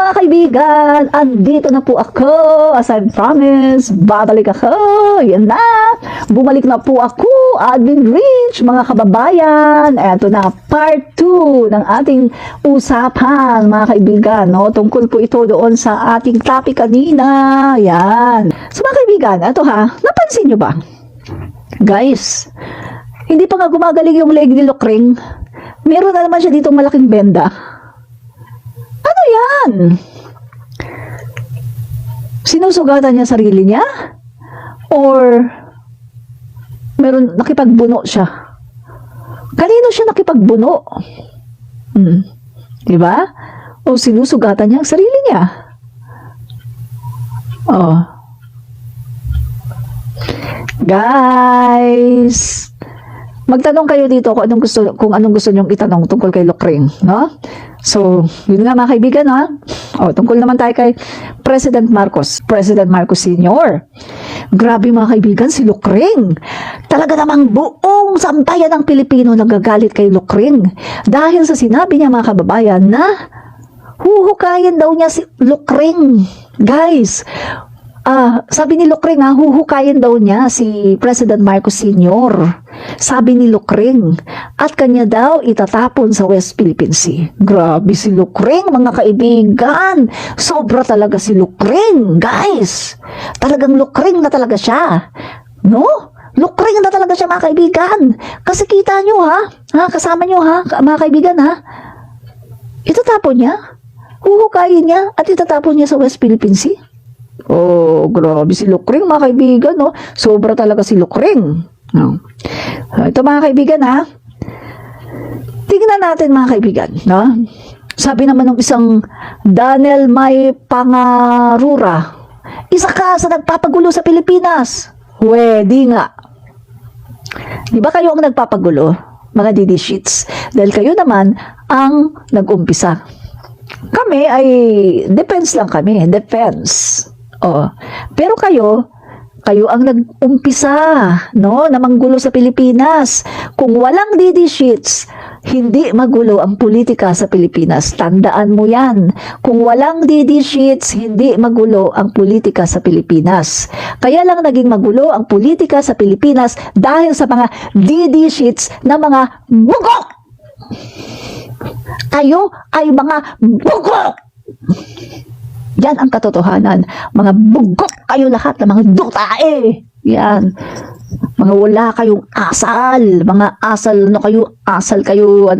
mga kaibigan, andito na po ako. As I promised, babalik ako. Yan na. Bumalik na po ako. Admin Rich, mga kababayan. Eto na, part 2 ng ating usapan, mga kaibigan. No? Tungkol po ito doon sa ating topic kanina. Yan. So mga kaibigan, eto ha, napansin nyo ba? Guys, hindi pa nga gumagaling yung leg ni Lokring. Meron na naman siya ditong malaking benda. Ano yan? Sinusugatan niya sarili niya? Or meron nakipagbuno siya? Kanino siya nakipagbuno? Diba? O sinusugatan niya ang sarili niya? Oh. Guys, magtanong kayo dito kung anong gusto nyong itanong tungkol kay Lokring, no? So, yun nga mga kaibigan, ha? O, tungkol naman tayo kay President Marcos Sr. Grabe mga kaibigan, si Lokring. Talaga namang buong sambayan ng Pilipino nagagalit kay Lokring dahil sa sinabi niya mga kababayan na huhukayin daw niya si Lokring. Guys, sabi ni Lokring huhukayin daw niya si President Marcos Sr. Sabi ni Lokring, at kanya daw itatapon sa West Philippine Sea. Grabe si Lokring, mga kaibigan. Sobra talaga si Lokring, guys. Talagang Lokring na talaga siya. No? Lokring na talaga siya, mga kaibigan. Kasi kita nyo kasama nyo mga kaibigan itatapon niya, huhukayin niya, at itatapon niya sa West Philippine Sea. Oh, grabe si Lokring, mga kaibigan, no? Sobra talaga si Lokring. No? Ito mga kaibigan, tingnan natin mga kaibigan, no? Sabi naman ng isang Daniel May Pangarura, isa ka sa nagpapagulo sa Pilipinas. Di nga. Di ba kayo ang nagpapagulo, mga DD Sheets? Dahil kayo naman ang nag-umpisa. Kami ay defense lang kami, defense. Pero kayo ang nag-umpisa, no, na manggulo sa Pilipinas. Kung walang DD Sheets, hindi magulo ang politika sa Pilipinas. Tandaan mo yan. Kung walang DD Sheets, hindi magulo ang politika sa Pilipinas. Kaya lang naging magulo ang politika sa Pilipinas dahil sa mga DD Sheets na mga bugok. Kayo ay mga bugok. Yan ang katotohanan. Mga bugok kayo lahat ng mga dutae. Yan. Mga wala kayong asal. Mga asal, asal kayo,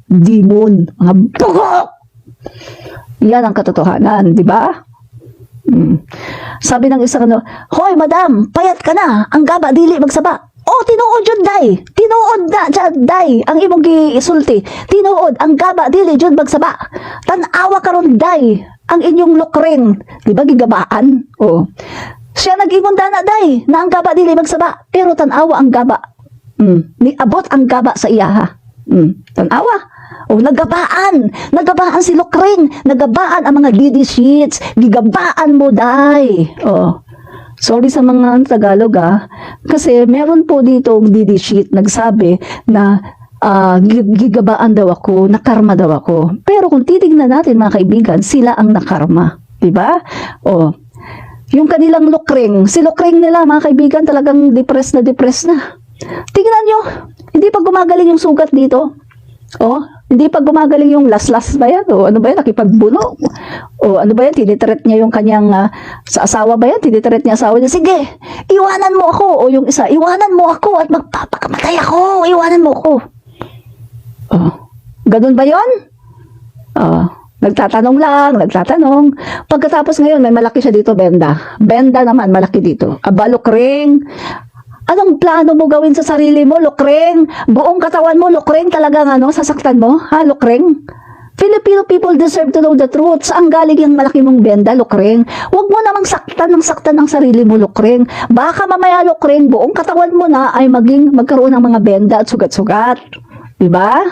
demon. Mga bugok. Yan ang katotohanan, di ba? Sabi ng isang hoy madam, payat ka na. Ang gaba, dili magsaba. Tinuod yun, day. Tinuod na, day. Ang imong gisulti. Tinuod, ang gaba, dili yun magsaba. Tanawa ka ron, day. Ang inyong Lokring, di ba gigabaan? Siya nag-ingon dana, day, na ang gaba dili magsaba, pero tanawa ang gaba. Niabot ang gaba sa iya, tanawa. Nagabaan si Lokring, nagabaan ang mga DD Sheets, gigabaan mo, day. Sorry sa mga Tagalog, kasi meron po dito ang DD Sheet nagsabi na gigabaan daw ako, nakarma daw ako. Pero kung titignan natin mga kaibigan, sila ang nakarma. Diba? Yung kanilang Lokring, si Lokring nila mga kaibigan talagang depressed na. Tingnan nyo, hindi pa gumagaling yung sugat dito. Hindi pa gumagaling yung las-las ba yan? Ano ba yan? Nakipagbuno? Ano ba yan? Tinitret niya yung kanyang sa asawa ba yan? Tinitret niya asawa niya. Sige, iwanan mo ako. Yung isa, iwanan mo ako at magpapakamatay ako. Iwanan mo ako. Ganun ba yun? Nagtatanong. Pagkatapos ngayon, may malaki siya dito, benda. Benda naman, malaki dito. Lokring, anong plano mo gawin sa sarili mo, Lokring? Buong katawan mo, Lokring, talagang sasaktan mo? Lokring? Filipino people deserve to know the truth. Saan galing yung malaki mong benda, Lokring? Huwag mo namang saktan ang sarili mo, Lokring. Baka mamaya, Lokring, buong katawan mo na ay magkaroon ng mga benda at sugat-sugat. Diba?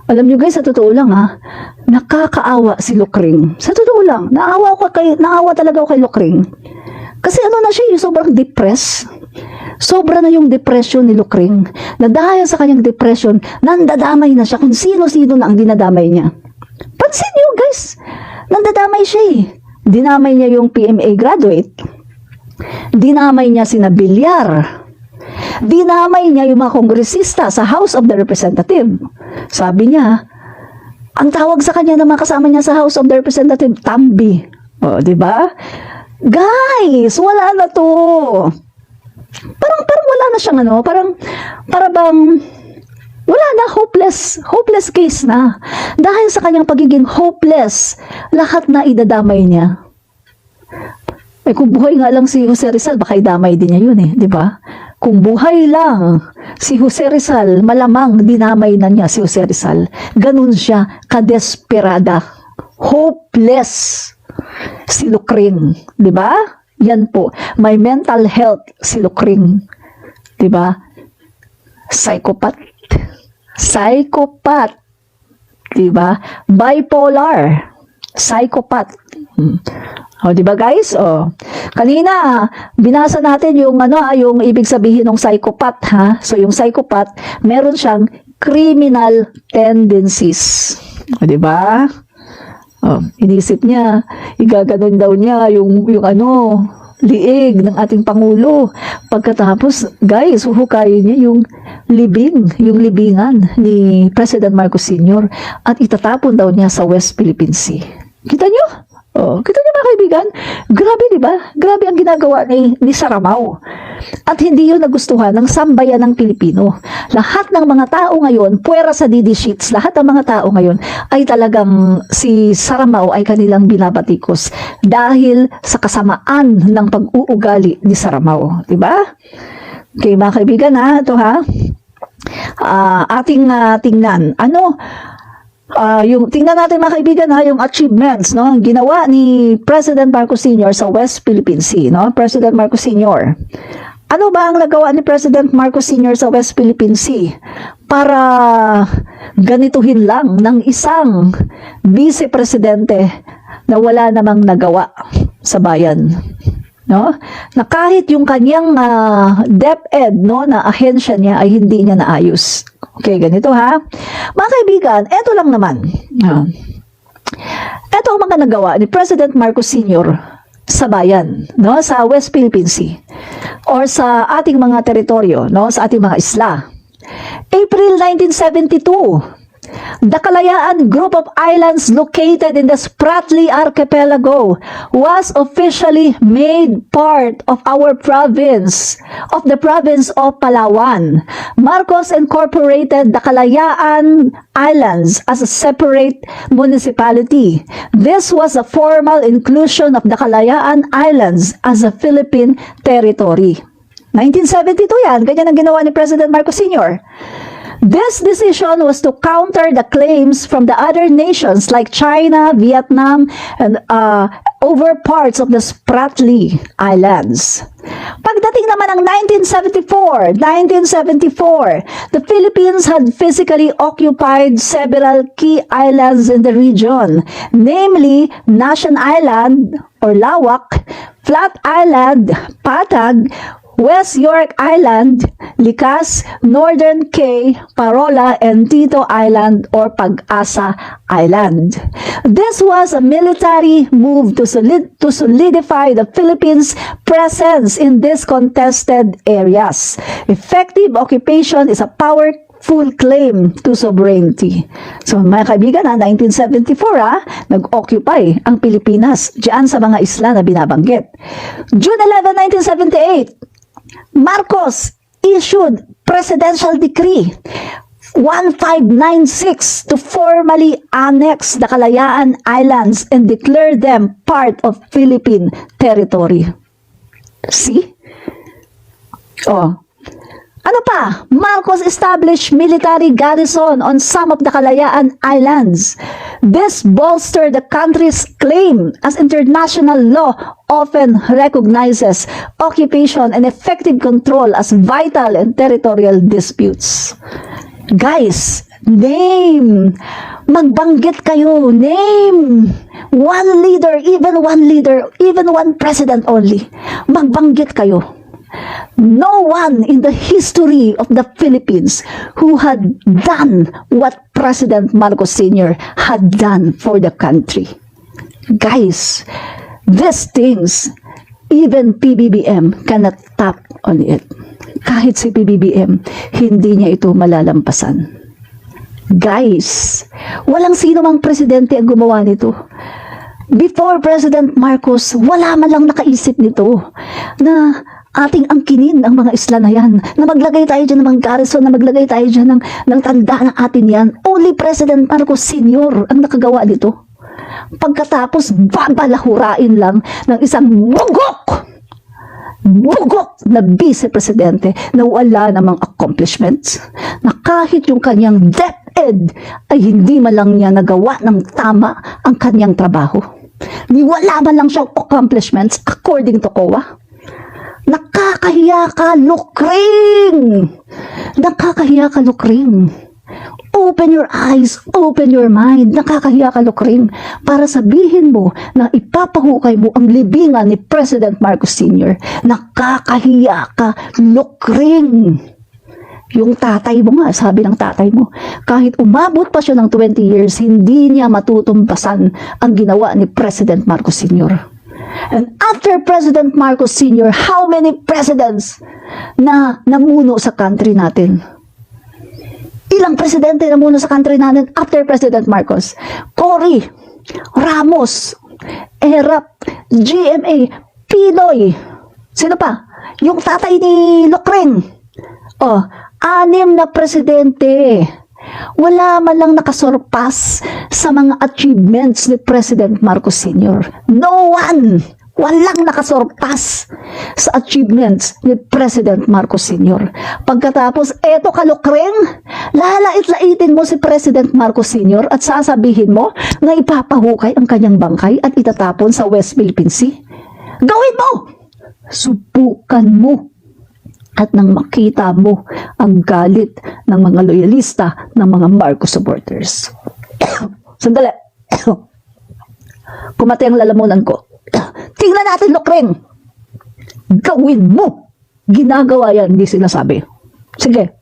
Alam nyo guys, sa totoo lang nakakaawa si Lokring. Sa totoo lang, naawa talaga ako kay Lokring. Kasi na siya, yung sobrang depressed. Sobra na yung depression ni Lokring. Na dahil sa kanyang depression, nandadamay na siya kung sino-sino na ang dinadamay niya. Pansin niyo guys, nandadamay siya eh. Dinamay niya yung PMA graduate. Dinamay niya sina Bilyar. Dinamay niya yung mga kongresista sa House of the Representative. Sabi niya, ang tawag sa kanya ng mga kasama niya sa House of the Representative, Tambi. O, di ba? Guys, wala na to. Parang wala na siyang ano, para bang wala na, hopeless case na. Dahil sa kanyang pagiging hopeless, lahat na idadamay niya. Eh kung buhay nga lang si Jose Rizal, baka idamay din niya yun eh, di ba? Kung buhay lang si Jose Rizal, malamang dinamay na niya si Jose Rizal. Ganun siya, kadesperada. Hopeless si Lucring, di ba? Yan po, may mental health si Lucring. Di ba? Psychopath. Di ba? Bipolar. Psychopath. O, di ba guys? O, kanina, binasa natin yung yung ibig sabihin ng psychopath, ha? So, yung psychopath, meron siyang criminal tendencies. O, di ba? Oh, inisip niya, igaganon daw niya yung liig ng ating Pangulo. Pagkatapos, guys, huhukayin niya yung libingan ni President Marcos Sr. at itatapon daw niya sa West Philippine Sea. Kita niyo? Oh, kita niyo mga kaibigan? Grabe, di ba? Grabe ang ginagawa ni Saramaw. At hindi yun nagustuhan ng sambayan ng Pilipino. Lahat ng mga tao ngayon, puwera sa DD Sheets, lahat ng mga tao ngayon ay talagang si Saramaw ay kanilang binabatikos dahil sa kasamaan ng pag-uugali ni Saramaw. Di ba? Okay, mga kaibigan, ito ating tingnan. Yung tingnan natin mga kaibigan yung achievements ginawa ni President Marcos Sr. sa West Philippine Sea, President Marcos Sr. Ano ba ang nagawa ni President Marcos Sr. sa West Philippine Sea para ganituhin lang ng isang vice-presidente na wala namang nagawa sa bayan? Na kahit yung kanyang DepEd na ahensya niya ay hindi niya naayos. Okay, ganito mga kaibigan, eto lang naman. Eto ang mga nagawa ni President Marcos Sr. sa bayan, sa West Philippine Sea or sa ating mga teritoryo, sa ating mga isla. April 1972, the Kalayaan group of islands located in the Spratly Archipelago was officially made part of our province, of the province of Palawan. Marcos incorporated the Kalayaan Islands as a separate municipality. This was a formal inclusion of the Kalayaan Islands as a Philippine territory. 1972 yan, ganyan ang ginawa ni President Marcos Sr. This decision was to counter the claims from the other nations like China, Vietnam, and over parts of the Spratly Islands. Pagdating naman ng 1974, the Philippines had physically occupied several key islands in the region, namely National Island or Lawak, Flat Island, Patag, West York Island, Likas, Northern Cay, Parola, and Tito Island or Pag-asa Island. This was a military move to solidify the Philippines' presence in these contested areas. Effective occupation is a powerful claim to sovereignty. So mga kaibigan, 1974 nag-occupy ang Pilipinas diyan sa mga isla na binabanggit. June 11, 1978, Marcos issued Presidential Decree 1596 to formally annex the Kalayaan Islands and declare them part of Philippine territory. See? Ano pa? Marcos established military garrison on some of the Kalayaan Islands. This bolstered the country's claim as international law often recognizes occupation and effective control as vital in territorial disputes. Guys, name! Magbanggit kayo, name! One leader, even one president only. Magbanggit kayo. No one in the history of the Philippines who had done what President Marcos Sr. had done for the country. Guys, these things, even PBBM cannot tap on it. Kahit si PBBM, hindi niya ito malalampasan. Guys, walang sino mang presidente ang gumawa nito. Before President Marcos, wala man lang nakaisip nito na ating angkinin ang mga isla na yan, na maglagay tayo dyan ng mga garrison, na maglagay tayo dyan ng tanda na atin yan. Only President Marcos Sr. ang nakagawa nito. Pagkatapos, babalahurain lang ng isang bugok na vice-presidente na wala namang accomplishments, na kahit yung kanyang DepEd ay hindi man lang niya nagawa ng tama ang kanyang trabaho. Ni wala man lang siyang accomplishments according to COA. Nakakahiya ka, Lukring! Nakakahiya ka, Lukring. Open your eyes, open your mind. Nakakahiya ka, Lukring, para sabihin mo na ipapahukay mo ang libingan ni President Marcos Sr. Nakakahiya ka, Lukring. Yung tatay mo nga, sabi ng tatay mo, kahit umabot pa siya ng 20 years, hindi niya matutumpasan ang ginawa ni President Marcos Sr. And after President Marcos Sr., how many presidents na namuno sa country natin? Ilang presidente na muna sa country natin after President Marcos? Cory, Ramos, Erap, GMA, Pinoy. Sino pa? Yung tatay ni Lukring. Oh, 6 na presidente. Wala man lang nakasurpass sa mga achievements ni President Marcos Sr. No one! Walang nakasurpass sa achievements ni President Marcos Sr. Pagkatapos, eto ka, Lukring, lalait-laitin mo si President Marcos Sr. at sasabihin mo na ipapahukay ang kanyang bangkay at itatapon sa West Philippine Sea. Gawin mo! Subukan mo. At nang makita mo ang galit ng mga loyalista, ng mga Marcos supporters. Sandali. Kumatay ang lalamunan ko. Tingnan natin, Lukring. Gawin mo. Ginagawa yan, hindi sinasabi. Sige.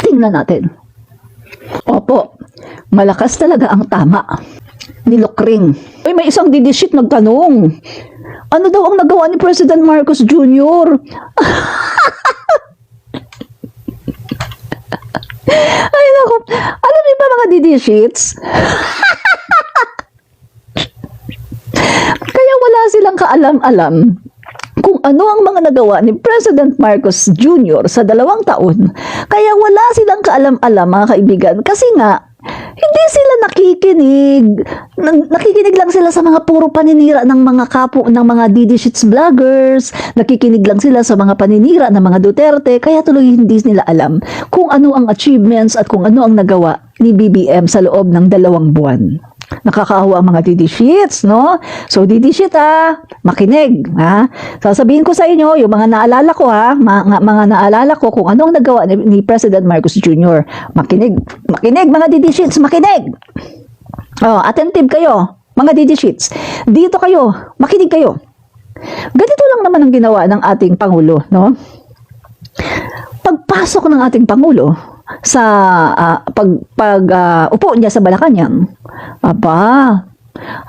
Tingnan natin. Opo, malakas talaga ang tama ni Lukring. Ay, may isang didishit nagtanong. Ano daw ang nagawa ni President Marcos Jr.? Ay, naku. Alam niyo ba mga didishits? Kaya wala silang kaalam-alam kung ano ang mga nagawa ni President Marcos Jr. sa 2 taon. Kaya wala silang kaalam-alam, mga kaibigan. Kasi nga, hindi sila nakikinig. Nakikinig lang sila sa mga puro paninira ng mga ng mga didishits vloggers. Nakikinig lang sila sa mga paninira ng mga Duterte. Kaya tuloy hindi nila alam kung ano ang achievements at kung ano ang nagawa ni BBM sa loob ng 2 buwan. Nakakaawa ang mga didishits, no? So, didishit, makinig, Sasabihin ko sa inyo, yung mga naalala ko, mga naalala ko kung ano ang nagawa ni President Marcos Jr. Makinig, mga didishits, makinig! Oh, attentive kayo, mga didishits. Dito kayo, makinig kayo. Ganito lang naman ang ginawa ng ating Pangulo, no? Pagpasok ng ating Pangulo sa upo niya sa Malacanang,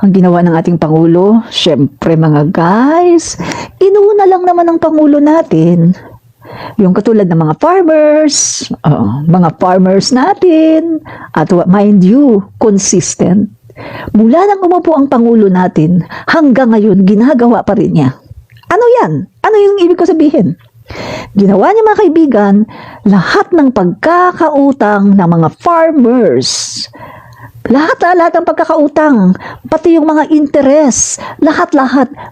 ang ginawa ng ating Pangulo, syempre mga guys, inuna lang naman ng Pangulo natin yung katulad ng mga farmers natin, at mind you, consistent. Mula nang umupo ang Pangulo natin, hanggang ngayon, ginagawa pa rin niya. Ano yan? Ano yung ibig ko sabihin? Ginawa niya, mga kaibigan, lahat ng pagkakautang ng mga farmers, lahat ng pagkakautang, pati yung mga interes, lahat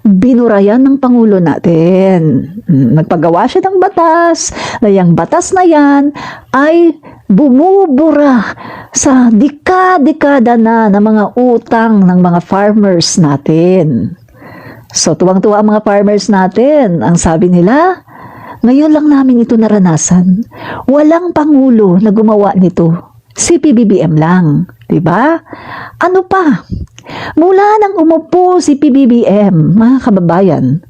binurayan ng Pangulo natin. Nagpagawa siya ng batas, na yung batas na yan ay bumubura sa dekada na ng mga utang ng mga farmers natin. So, tuwang-tuwa ang mga farmers natin. Ang sabi nila, ngayon lang namin ito naranasan. Walang Pangulo na gumawa nito. Si PBBM lang. Diba? Ano pa? Mula nang umupo si PBBM, mga kababayan,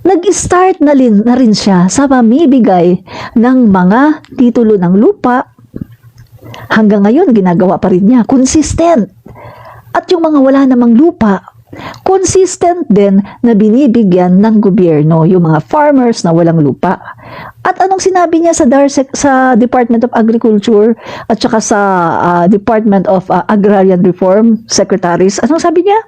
nag-start na rin siya sa pamibigay ng mga titulo ng lupa. Hanggang ngayon, ginagawa pa rin niya. Consistent. At yung mga wala namang lupa, consistent din na binibigyan ng gobyerno yung mga farmers na walang lupa. At anong sinabi niya sa Department of Agriculture at saka sa Department of Agrarian Reform Secretaries? Anong sabi niya?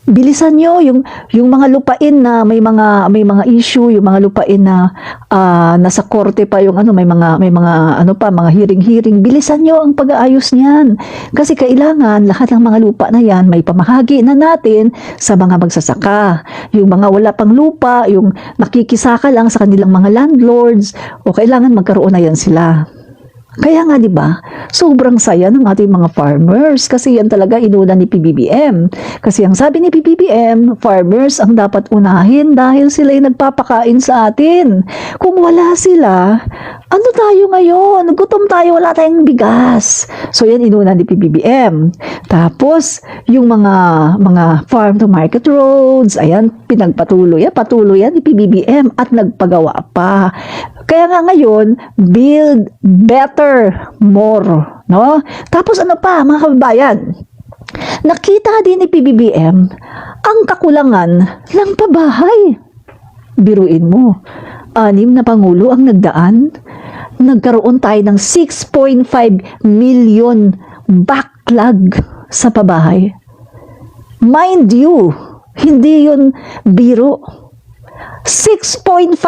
Bilisan nyo yung mga lupain na may mga issue, yung mga lupain na nasa korte pa yung may mga mga hearing, bilisan nyo ang pag-aayos niyan. Kasi kailangan lahat ng mga lupa na yan may pamahagi na natin sa mga magsasaka. Yung mga wala pang lupa, yung nakikisaka lang sa kanilang mga landlords, o kailangan magkaroon na yan sila. Kaya nga 'di ba? Sobrang saya ng ating mga farmers kasi yan talaga inuna ni PBBM. Kasi ang sabi ni PBBM, farmers ang dapat unahin dahil sila yung nagpapakain sa atin. Kung wala sila, ano tayo ngayon? Gutom tayo, wala tayong bigas. So yan inuna ni PBBM. Tapos yung mga farm to market roads, ayan patuloy yan ni PBBM at nagpagawa pa. Kaya nga ngayon, build better, more, no? Tapos ano pa, mga kababayan? Nakita din ni PBBM ang kakulangan ng pabahay. Biruin mo, 6 na pangulo ang nagdaan. Nagkaroon tayo ng 6.5 million backlog sa pabahay. Mind you, hindi yun biro. 6.5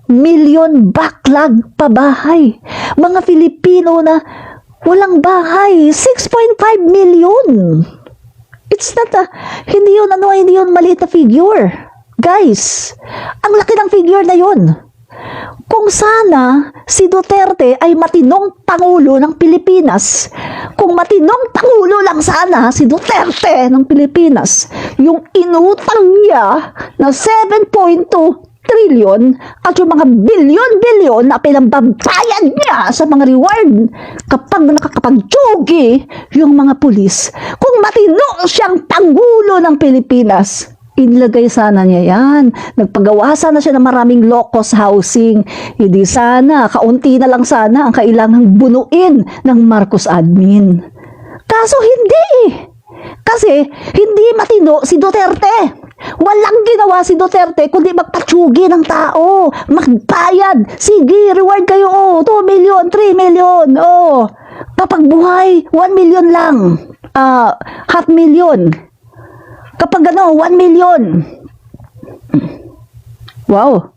million backlog pabahay. Mga Filipino na walang bahay. 6.5 million. It's not hindi yun maliit na figure. Guys, ang laki ng figure na yun. Kung sana si Duterte ay matinong Pangulo ng Pilipinas, kung matinong Pangulo lang sana si Duterte ng Pilipinas, yung inutang niya na 7.2 trillion at yung mga bilyon-bilyon na pinambabayad niya sa mga reward kapag nakakapag-tsugi yung mga pulis. Kung matino siyang Pangulo ng Pilipinas, inilagay sana niya yan. Nagpagawa sana siya ng maraming low-cost housing. Hindi sana, kaunti na lang sana ang kailangang bunuin ng Marcos admin. Kaso hindi. Kasi hindi matino si Duterte. Walang ginawa si Duterte kundi magpatsugi ng tao, magbayad. Sige, reward kayo. 2 million, 3 million. Kapag buhay, 1 million lang. Half million. Kapag 1 million. Wow.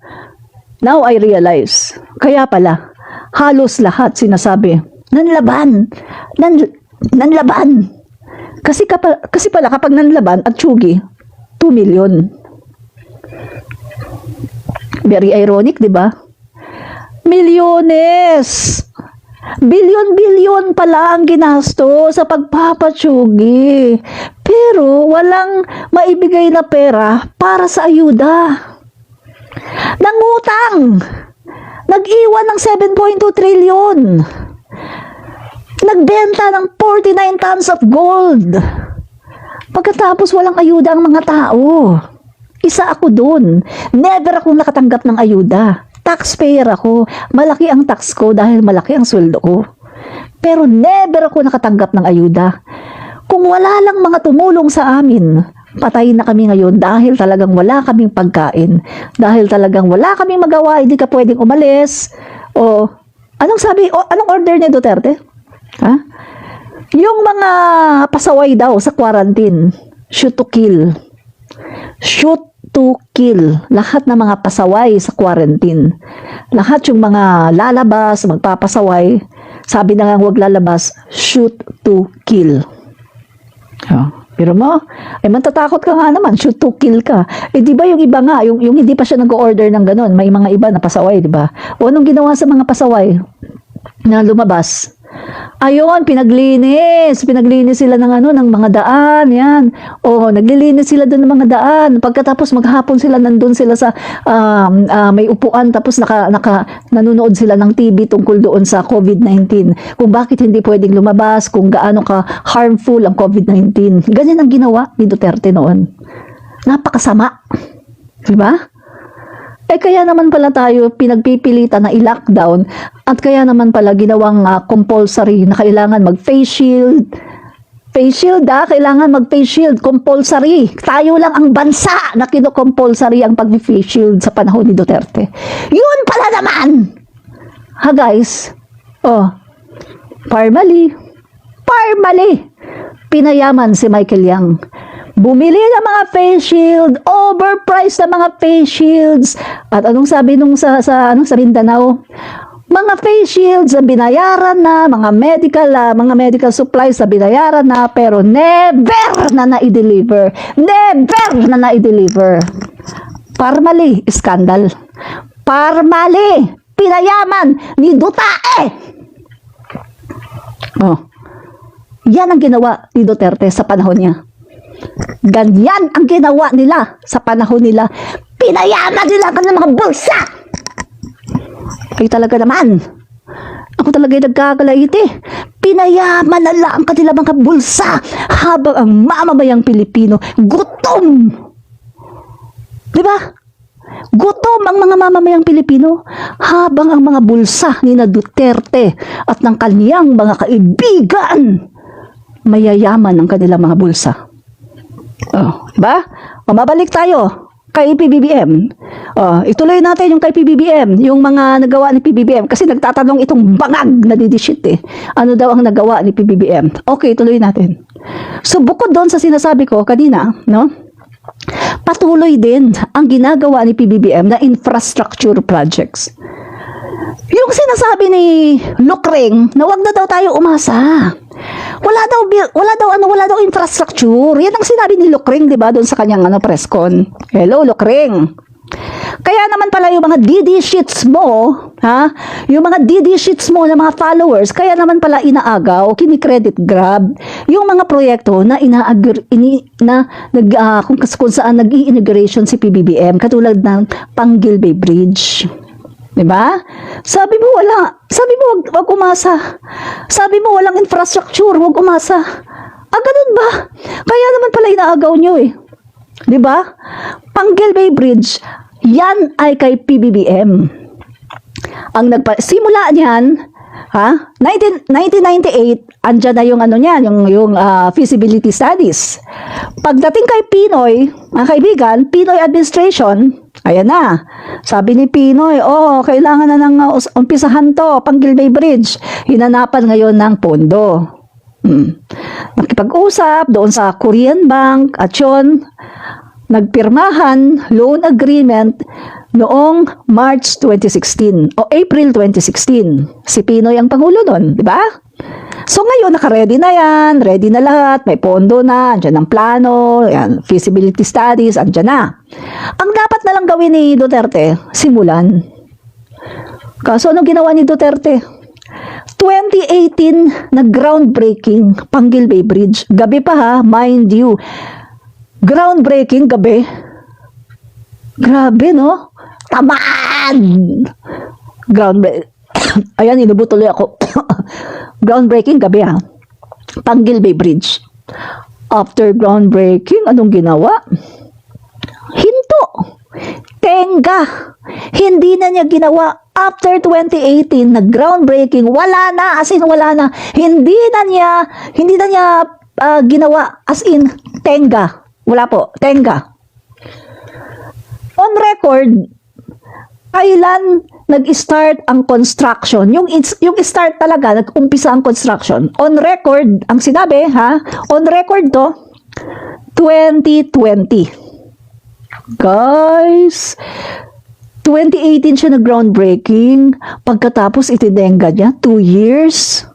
Now I realize. Kaya pala, halos lahat sinasabi, nanlaban. Nanlaban. Kasi pala kapag nanlaban at tsugi, 2 million. Very ironic, di ba? Milyones! Bilyon-bilyon pala ang ginasto sa pagpapatsugi. Pero walang maibigay na pera para sa ayuda. Nangutang! Nag-iwan ng 7.2 trillion. Nagbenta ng 49 tons of gold. Pagkatapos walang ayuda ang mga tao. Isa ako dun. Never akong nakatanggap ng ayuda. Taxpayer ako. Malaki ang tax ko dahil malaki ang sweldo ko. Pero never ako nakatanggap ng ayuda. Kung wala lang mga tumulong sa amin, patay na kami ngayon dahil talagang wala kaming pagkain. Dahil talagang wala kaming magawa, hindi ka pwedeng umalis. Anong order ni Duterte? Ha? Yung mga pasaway daw sa quarantine, shoot to kill. Shoot to kill. Lahat ng mga pasaway sa quarantine. Lahat yung mga lalabas, magpapasaway, sabi na nga huwag lalabas, shoot to kill. Pero mo, matatakot ka nga naman, shoot to kill ka. Di ba yung iba nga, yung hindi pa siya nag-order ng ganun, may mga iba na pasaway, di ba? O anong ginawa sa mga pasaway na lumabas? Ayun, pinaglinis sila ng mga daan, yan. Naglilinis sila doon ng mga daan. Pagkatapos maghapon sila nandun sila sa may upuan tapos nanonood sila ng TV tungkol doon sa COVID-19. Kung bakit hindi pwedeng lumabas, kung gaano ka harmful ang COVID-19. Ganyan ang ginawa ni Duterte noon. Napakasama. Diba? Kaya naman pala tayo pinagpipilitan na i-lockdown at kaya naman pala ginawang compulsory na kailangan mag-face shield. Face shield kailangan mag-face shield, compulsory. Tayo lang ang bansa na kino-compulsory ang pag-face shield sa panahon ni Duterte. Yun pala naman! Ha guys? Parmali, pinayaman si Michael Yang. Bumili ng mga face shield, overpriced na mga face shields. At anong sabi nung sa Mindanao? Mga face shields na binayaran na, mga medical supplies na binayaran na, pero never na na-deliver. Never na na-deliver. Parmali, skandal. Parmali, pinayaman ni Duterte. Yan ang ginawa ni Duterte sa panahon niya. Ganyan ang ginawa nila sa panahon nila. Pinayaman nila ka ng mga bulsa. Ay talaga naman. Ako talaga yung nagkakalaiti. Pinayaman na lang ang kanila mga bulsa habang ang mamamayang Pilipino gutom. Diba? Gutom ang mga mamamayang Pilipino habang ang mga bulsa ni na Duterte at ng kaniyang mga kaibigan mayayaman ang kanilang mga bulsa. Diba? Mabalik tayo kay PBBM. Ituloy natin yung kay PBBM, yung mga nagawa ni PBBM kasi nagtatanong itong bangag na didishit Ano daw ang nagawa ni PBBM? Okay, tuloy natin. So bukod doon sa sinasabi ko kanina, no? Patuloy din ang ginagawa ni PBBM na infrastructure projects. Yung sinasabi ni Lucreng na wag na daw tayo umasa. Wala daw infrastructure. Yan ang sinabi ni Lucreng, 'di ba, doon sa kanyang press con. Hello, Lucreng. Kaya naman pala yung mga DD sheets mo, yung mga DD sheets mo ng mga followers, kaya naman pala inaagaw, kini-credit grab yung mga proyekto na kung saan nag-i-integration si PBBM, katulad ng Panggilbay Bridge. Diba? Sabi mo wag umasa. Sabi mo walang infrastructure, wag umasa. Ganun ba? Kaya naman pala inaagaw nyo Diba? Panggilbay Bridge, yan ay kay PBBM. Ang simula niyan, 1998, andyan na yung yung feasibility studies. Pagdating kay Pinoy, mga kaibigan, Pinoy administration, ayan na. Sabi ni Pinoy, kailangan na ng umpisahan to, Panggilbay Bridge. Hinanapan ngayon ng pondo. Nakipag-usap doon sa Korean Bank at yun, nagpirmahan loan agreement noong March 2016 o April 2016. Si Pinoy ang pangulo doon, di ba? So ngayon, naka-ready na yan, ready na lahat, may pondo na, andyan ang plano, yan, feasibility studies, andyan na. Ang dapat na lang gawin ni Duterte, simulan. Kaso anong ginawa ni Duterte? 2018 na groundbreaking Panggilbay Bridge. Gabi pa mind you. Groundbreaking gabi. Grabe, no? Tamad! Groundbreaking. Ayan, inubutuloy ako. Groundbreaking gabi, Panggilbay Bridge. After groundbreaking, anong ginawa? Hinto. Tenga. Hindi na niya ginawa. After 2018, na groundbreaking, wala na, as in wala na. Hindi na niya ginawa, as in tenga. Wala po, tenga. On record, kailan nag-start ang construction? Yung start talaga, nag-umpisa ang construction. On record, ang sinabi, on record to, 2020. Guys, 2018 siya nag-groundbreaking. Pagkatapos itinengga niya, 2 years.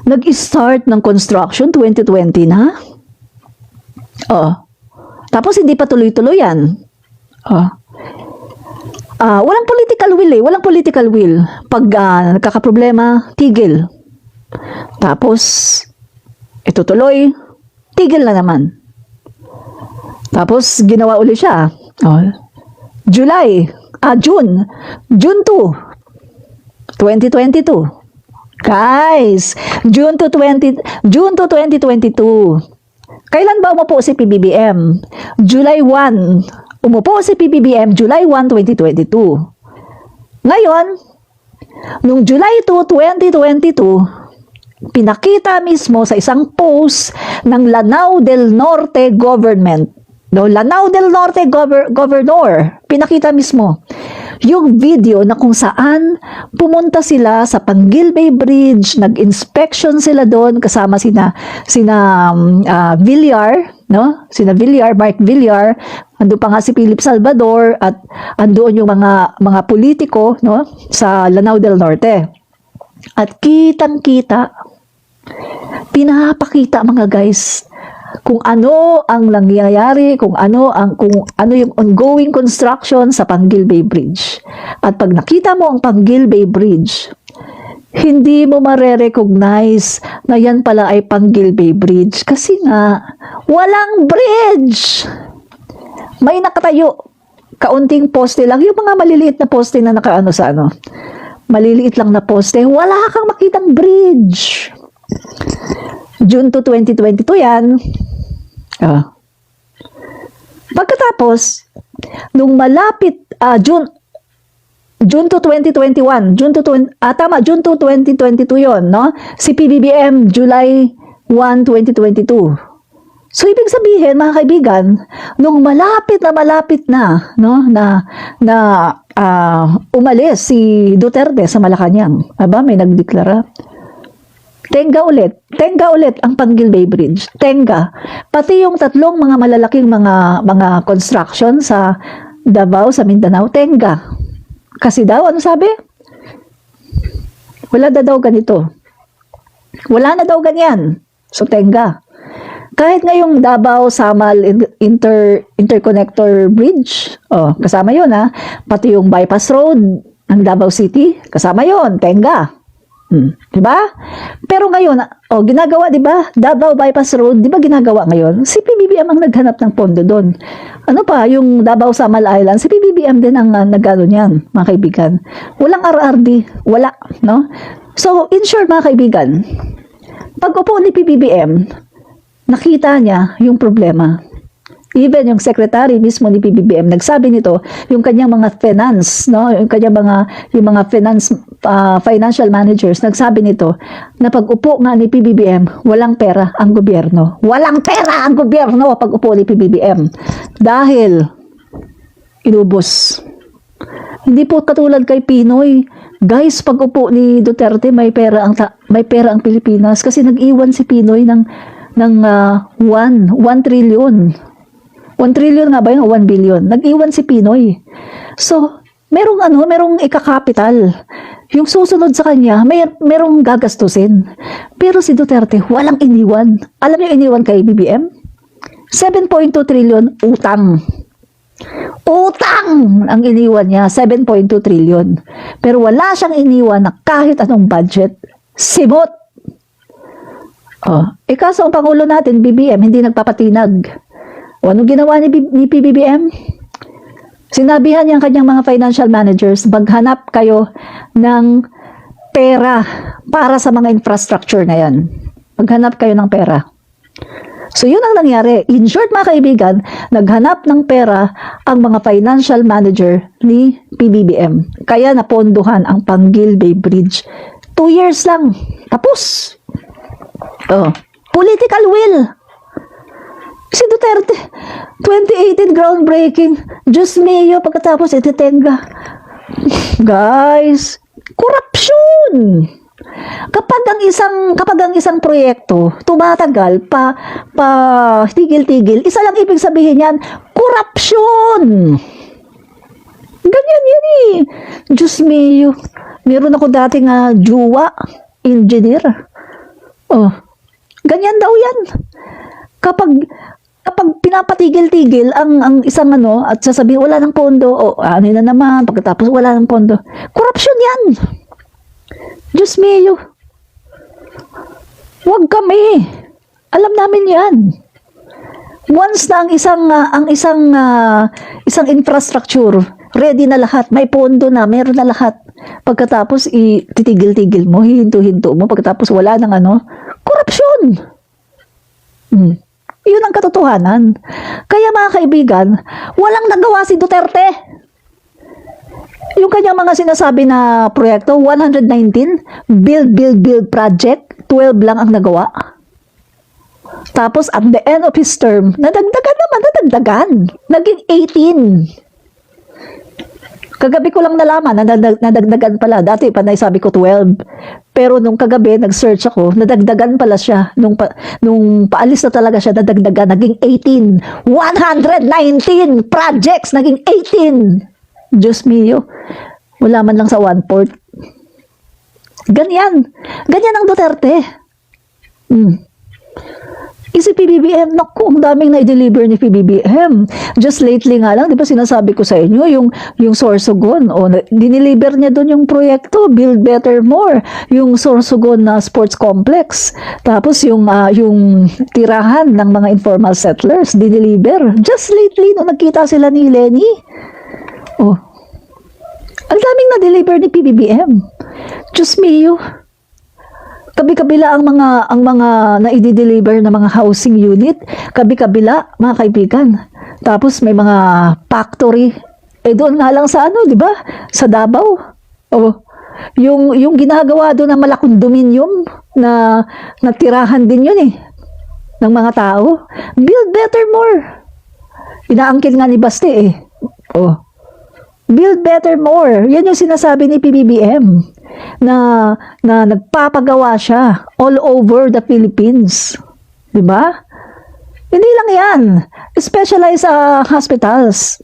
Nag-start ng construction, 2020 na. Tapos hindi pa tuloy-tuloy yan. Walang political will Walang political will. Pag nagkakaproblema, tigil. Tapos, itutuloy, tigil na naman. Tapos, ginawa uli siya. June 2, 2022. Guys, June to 2022. Kailan ba umupo si PBBM? July 1, Umupo si PBBM July 1, 2022. Ngayon, noong July 2, 2022, pinakita mismo sa isang post ng Lanao del Norte government, Lanao del Norte governor, pinakita mismo yung video na kung saan pumunta sila sa Pangilbay Bridge, nag-inspection sila doon kasama sina Villar, no? Sina Villar, Mark Villar, ando pa nga si Philip Salvador at andoon yung mga politiko, no, sa Lanao del Norte. At kitang-kita, pinapakita mga guys kung ano ang nangyayari, kung ano yung ongoing construction sa Pangilbay Bridge. At pag nakita mo ang Pangilbay Bridge, hindi mo mare-recognize na yan pala ay Pangilbay Bridge kasi nga walang bridge. May nakatayo, kaunting poste lang, yung mga maliliit na poste na nakaano sa ano. Maliliit lang na poste, wala kang makitang bridge. June 2, 2022 yan. Pagkatapos, nung malapit, June 2, 2021, June 2, 2022 yon, no? Si PBBM, July 1, 2022. So, ibig sabihin, mga kaibigan, nung malapit na, no, umalis si Duterte sa Malacanang, may nagdeklara. Tenga ulit ang Pangilbay Bridge. Tenga. Pati yung tatlong mga malalaking mga construction sa Davao, sa Mindanao, tenga. Kasi daw, ano sabi? Wala na daw ganito. Wala na daw ganyan. So, tenga. Kahit ngayong Davao Samal Interconnector Bridge, kasama yun ha. Pati yung bypass road ng Davao City, kasama yun, tenga. Diba? Pero ngayon, ginagawa, diba? Davao Bypass Road, diba ginagawa ngayon? Si PBBM ang naghanap ng pondo doon. Ano pa, yung Davao Samal Island, si PBBM din ang nagano niyan, mga kaibigan. Walang RRD, wala, no? So, in short, mga kaibigan, pag upo ni PBBM, nakita niya yung problema. Even yung secretary mismo ni PBBM nagsabi nito, yung kanyang mga finance, no, yung mga financial managers nagsabi nito na pag upo nga ni PBBM, walang pera ang gobyerno. Walang pera ang gobyerno pag upo ni PBBM dahil inubos. Hindi po katulad kay Pinoy. Guys, pag upo ni Duterte, may pera ang Pilipinas kasi nag-iwan si Pinoy ng 1 trillion. 1 trillion nga ba yun o 1 billion? Nag-iwan si Pinoy. So, merong ikakapital. Yung susunod sa kanya, merong gagastusin. Pero si Duterte, walang iniwan. Alam niyo iniwan kay BBM? 7.2 trillion utang. Utang ang iniwan niya, 7.2 trillion. Pero wala siyang iniwan na kahit anong budget. Simot. Kaso ang Pangulo natin, BBM, hindi nagpapatinag. Anong ginawa ni PBBM? Sinabihan niya ang kanyang mga financial managers, maghanap kayo ng pera para sa mga infrastructure na yan. Maghanap kayo ng pera. So, yun ang nangyari. In short, mga kaibigan, naghanap ng pera ang mga financial manager ni PBBM. Kaya napondohan ang Pangilbay Bridge. 2 years lang. Tapos. Political will. Si Duterte, 2018 groundbreaking. Diyos mio, pagkatapos ititenga. Guys, korupsyon. Kapag ang isang proyekto tumatagal pa tigil-tigil, isa lang ibig sabihin yan, korupsyon. Ganyan yan eh. Diyos mio. Meron ako dating juwa, engineer. Ganyan daw yan. Kapag pinapatigil-tigil ang isang at sasabihin wala ng pondo, ano na naman, pagkatapos wala ng pondo. Korupsyon yan. Diyos mio. Huwag kami. Alam namin yan. Once na ang isang infrastructure, ready na lahat, may pondo na, meron na lahat. Pagkatapos titigil-tigil mo, hihinto-hinto mo, pagkatapos wala ng korupsyon. Yun ang katotohanan. Kaya mga kaibigan, walang nagawa si Duterte. Yung kanyang mga sinasabi na proyekto, 119, build project, 12 lang ang nagawa. Tapos at the end of his term, nadagdagan. Naging 18. Kagabi ko lang nalaman na nadagdagan pala. Dati pa sabi ko 12. Pero nung kagabi, nag-search ako, nadagdagan pala siya. Nung paalis na talaga siya, nadagdagan. Naging 18. 119 projects, naging 18. Diyos mio. Wala man lang sa 1/4. Ganyan. Ganyan ang Duterte. Si PBBM, naku, ang daming na-deliver ni PBBM. Just lately nga lang, di ba sinasabi ko sa inyo, yung Sorsogon, diniliver niya doon yung proyekto, Build Better More, yung Sorsogon na sports complex. Tapos yung tirahan ng mga informal settlers, diniliver. Just lately, nung nagkita sila ni Lenny, ang daming na-deliver ni PBBM. Diyos mio. Kabi-kabila ang mga na-i-deliver na mga housing unit, kabi-kabila, mga kaibigan. Tapos may mga factory. Doon nga lang sa di ba? Sa Davao. Yung ginagawa doon na malaking dominium na tirahan din yun ng mga tao. Build Better More. Inaangkin nga ni Baste Build Better More. Yan yung sinasabi ni PBBM. Na nagpapagawa siya all over the Philippines. Di ba? Hindi lang yan. Specialized hospitals.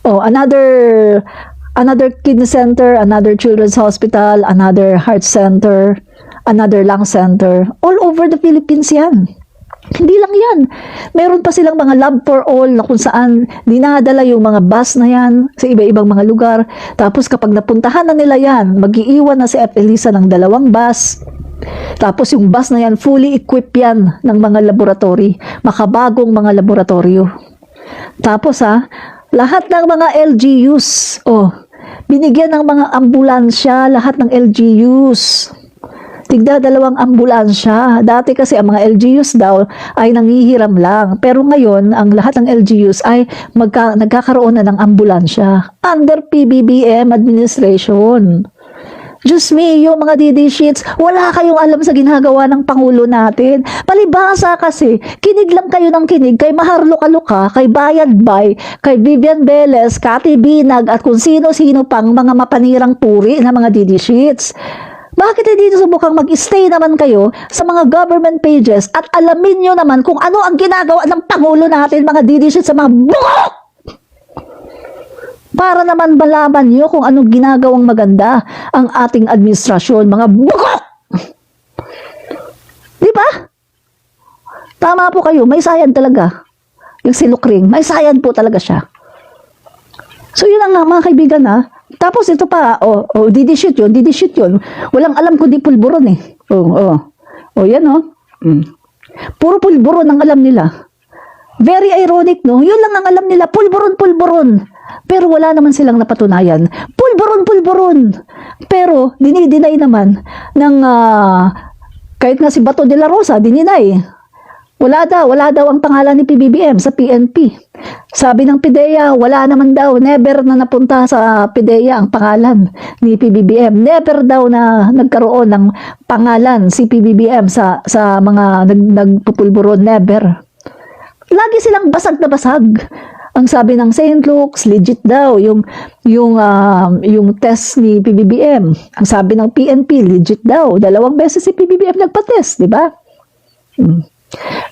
Another kidney center, another children's hospital, another heart center, another lung center. All over the Philippines yan. Hindi lang yan. Meron pa silang mga lab for all na kung saan dinadala yung mga bus na yan sa iba-ibang mga lugar. Tapos kapag napuntahan na nila yan, mag-iiwan na si F. Elisa ng 2 bus. Tapos yung bus na yan, fully equipped yan ng mga laboratory. Makabagong mga laboratorio. Tapos lahat ng mga LGUs, binigyan ng mga ambulansya, lahat ng LGUs. Tigda 2 ambulansya. Dati kasi ang mga LGUs daw ay nangihiram lang. Pero ngayon, ang lahat ng LGUs ay nagkakaroon na ng ambulansya. Under PBBM administration. Diyos me, yung mga DD sheets, wala kayong alam sa ginagawa ng Pangulo natin. Palibhasa kasi, kinig lang kayo ng kinig kay Maharlo Caluca, kay Bayad Bay, kay Vivian Velez, Cathy Binag, at kung sino-sino pang mga mapanirang puri na mga DD sheets. Bakit hindi subukang mag-stay naman kayo sa mga government pages at alamin nyo naman kung ano ang ginagawa ng Pangulo natin, mga didishit sa mga bukok? Para naman malaman nyo kung anong ginagawang maganda ang ating administrasyon, mga bukok! Di ba? Tama po kayo, may sayad talaga. Yung si Lukring, may sayad po talaga siya. So yun ang mga kaibigan Tapos ito pa, didishit yun. Walang alam kundi pulburon yan Puro pulburon ang alam nila. Very ironic, no? Yun lang ang alam nila, pulburon. Pero wala naman silang napatunayan. Pulburon. Pero dinideny naman ng, kahit nga si Bato de la Rosa, dininay. Wala daw ang pangalan ni PBBM sa PNP. Sabi ng PIDEA, wala naman daw, never na napunta sa PIDEA ang pangalan ni PBBM. Never daw na nagkaroon ng pangalan si PBBM sa mga nagpupulburon, never. Lagi silang basag na basag. Ang sabi ng St. Luke's, legit daw yung test ni PBBM. Ang sabi ng PNP, legit daw. 2 beses si PBBM nagpa-test, di ba?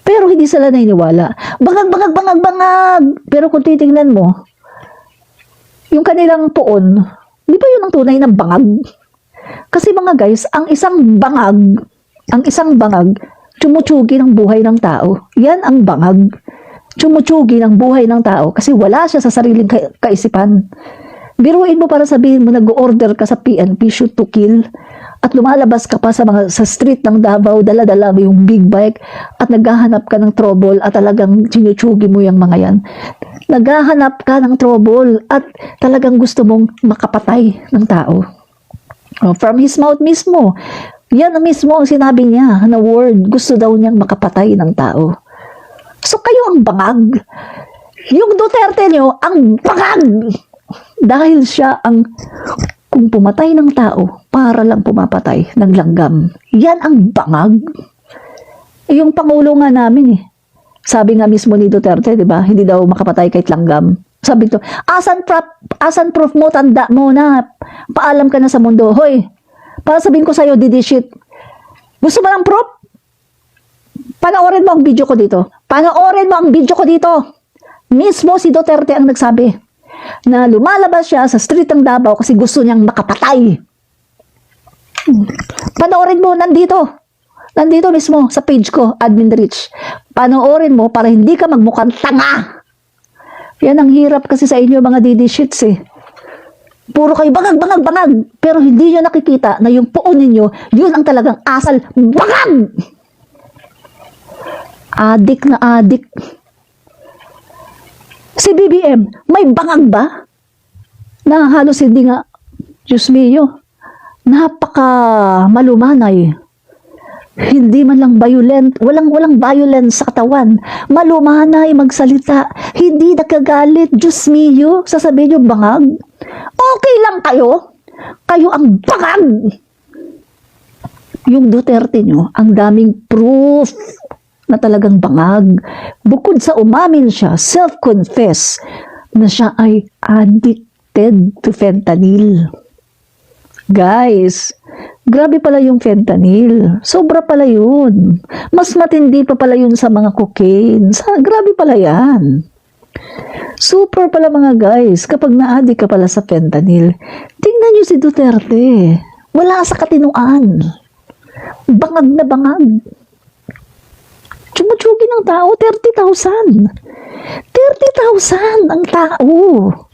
Pero hindi sila naniniwala. Bangag. Pero kung titingnan mo, yung kanilang poon, di ba yun ang tunay ng bangag? Kasi mga guys, ang isang bangag, tsumutsugi ng buhay ng tao. Yan ang bangag. Tsumutsugi ng buhay ng tao kasi wala siya sa sariling kaisipan. Biruin mo para sabihin mo, nag-order ka sa PNP, shoot to kill, at lumalabas ka pa sa street ng Davao, dala-dala mo yung big bike at naghahanap ka ng trouble at talagang sinutsugi mo yung mga yan. Naghahanap ka ng trouble at talagang gusto mong makapatay ng tao. From his mouth mismo. Yan mismo ang sinabi niya na word. Gusto daw niyang makapatay ng tao. So kayo ang bangag. Yung Duterte nyo, ang bangag. Dahil siya ang, kung pumatay ng tao, para lang pumapatay ng langgam. Yan ang bangag. Yung Pangulo nga namin sabi nga mismo ni Duterte, di ba? Hindi daw makapatay kahit langgam. Sabi to, asan proof mo, tanda mo na, paalam ka na sa mundo. Hoy, para sabihin ko sa'yo, didi shit. Gusto mo ng proof? Panoorin mo ang video ko dito. Panoorin mo ang video ko dito. Mismo si Duterte ang nagsabi na lumalabas siya sa street ng Davao kasi gusto niyang makapatay. Panoorin mo, nandito. Nandito mismo sa page ko, Admin Rich. Panoorin mo para hindi ka magmukhang tanga. Yan ang hirap kasi sa inyo mga didi shits Puro kayo bangag. Pero hindi nyo nakikita na yung puon ninyo, yun ang talagang asal. Bangag! Adik na adik. Si BBM, may bangag ba? Na halos hindi nga, Diyos mio, napaka malumanay. Hindi man lang violent, walang violence sa katawan. Malumanay magsalita, hindi nakagalit, Diyos mio, sasabihin yung bangag. Okay lang kayo. Kayo ang bangag. Yung Duterte nyo, ang daming proof na talagang bangag. Bukod sa umamin siya, self-confess na siya ay addicted to fentanyl. Guys, grabe pala yung fentanyl. Sobra pala yun. Mas matindi pa pala yun sa mga cocaine. Grabe pala yan. Super pala mga guys, kapag na-addict ka pala sa fentanyl. Tingnan nyo si Duterte. Wala sa katinuan. Bangag na bangag. Tsumutsugi ng tao, 30,000. 30,000 ang tao.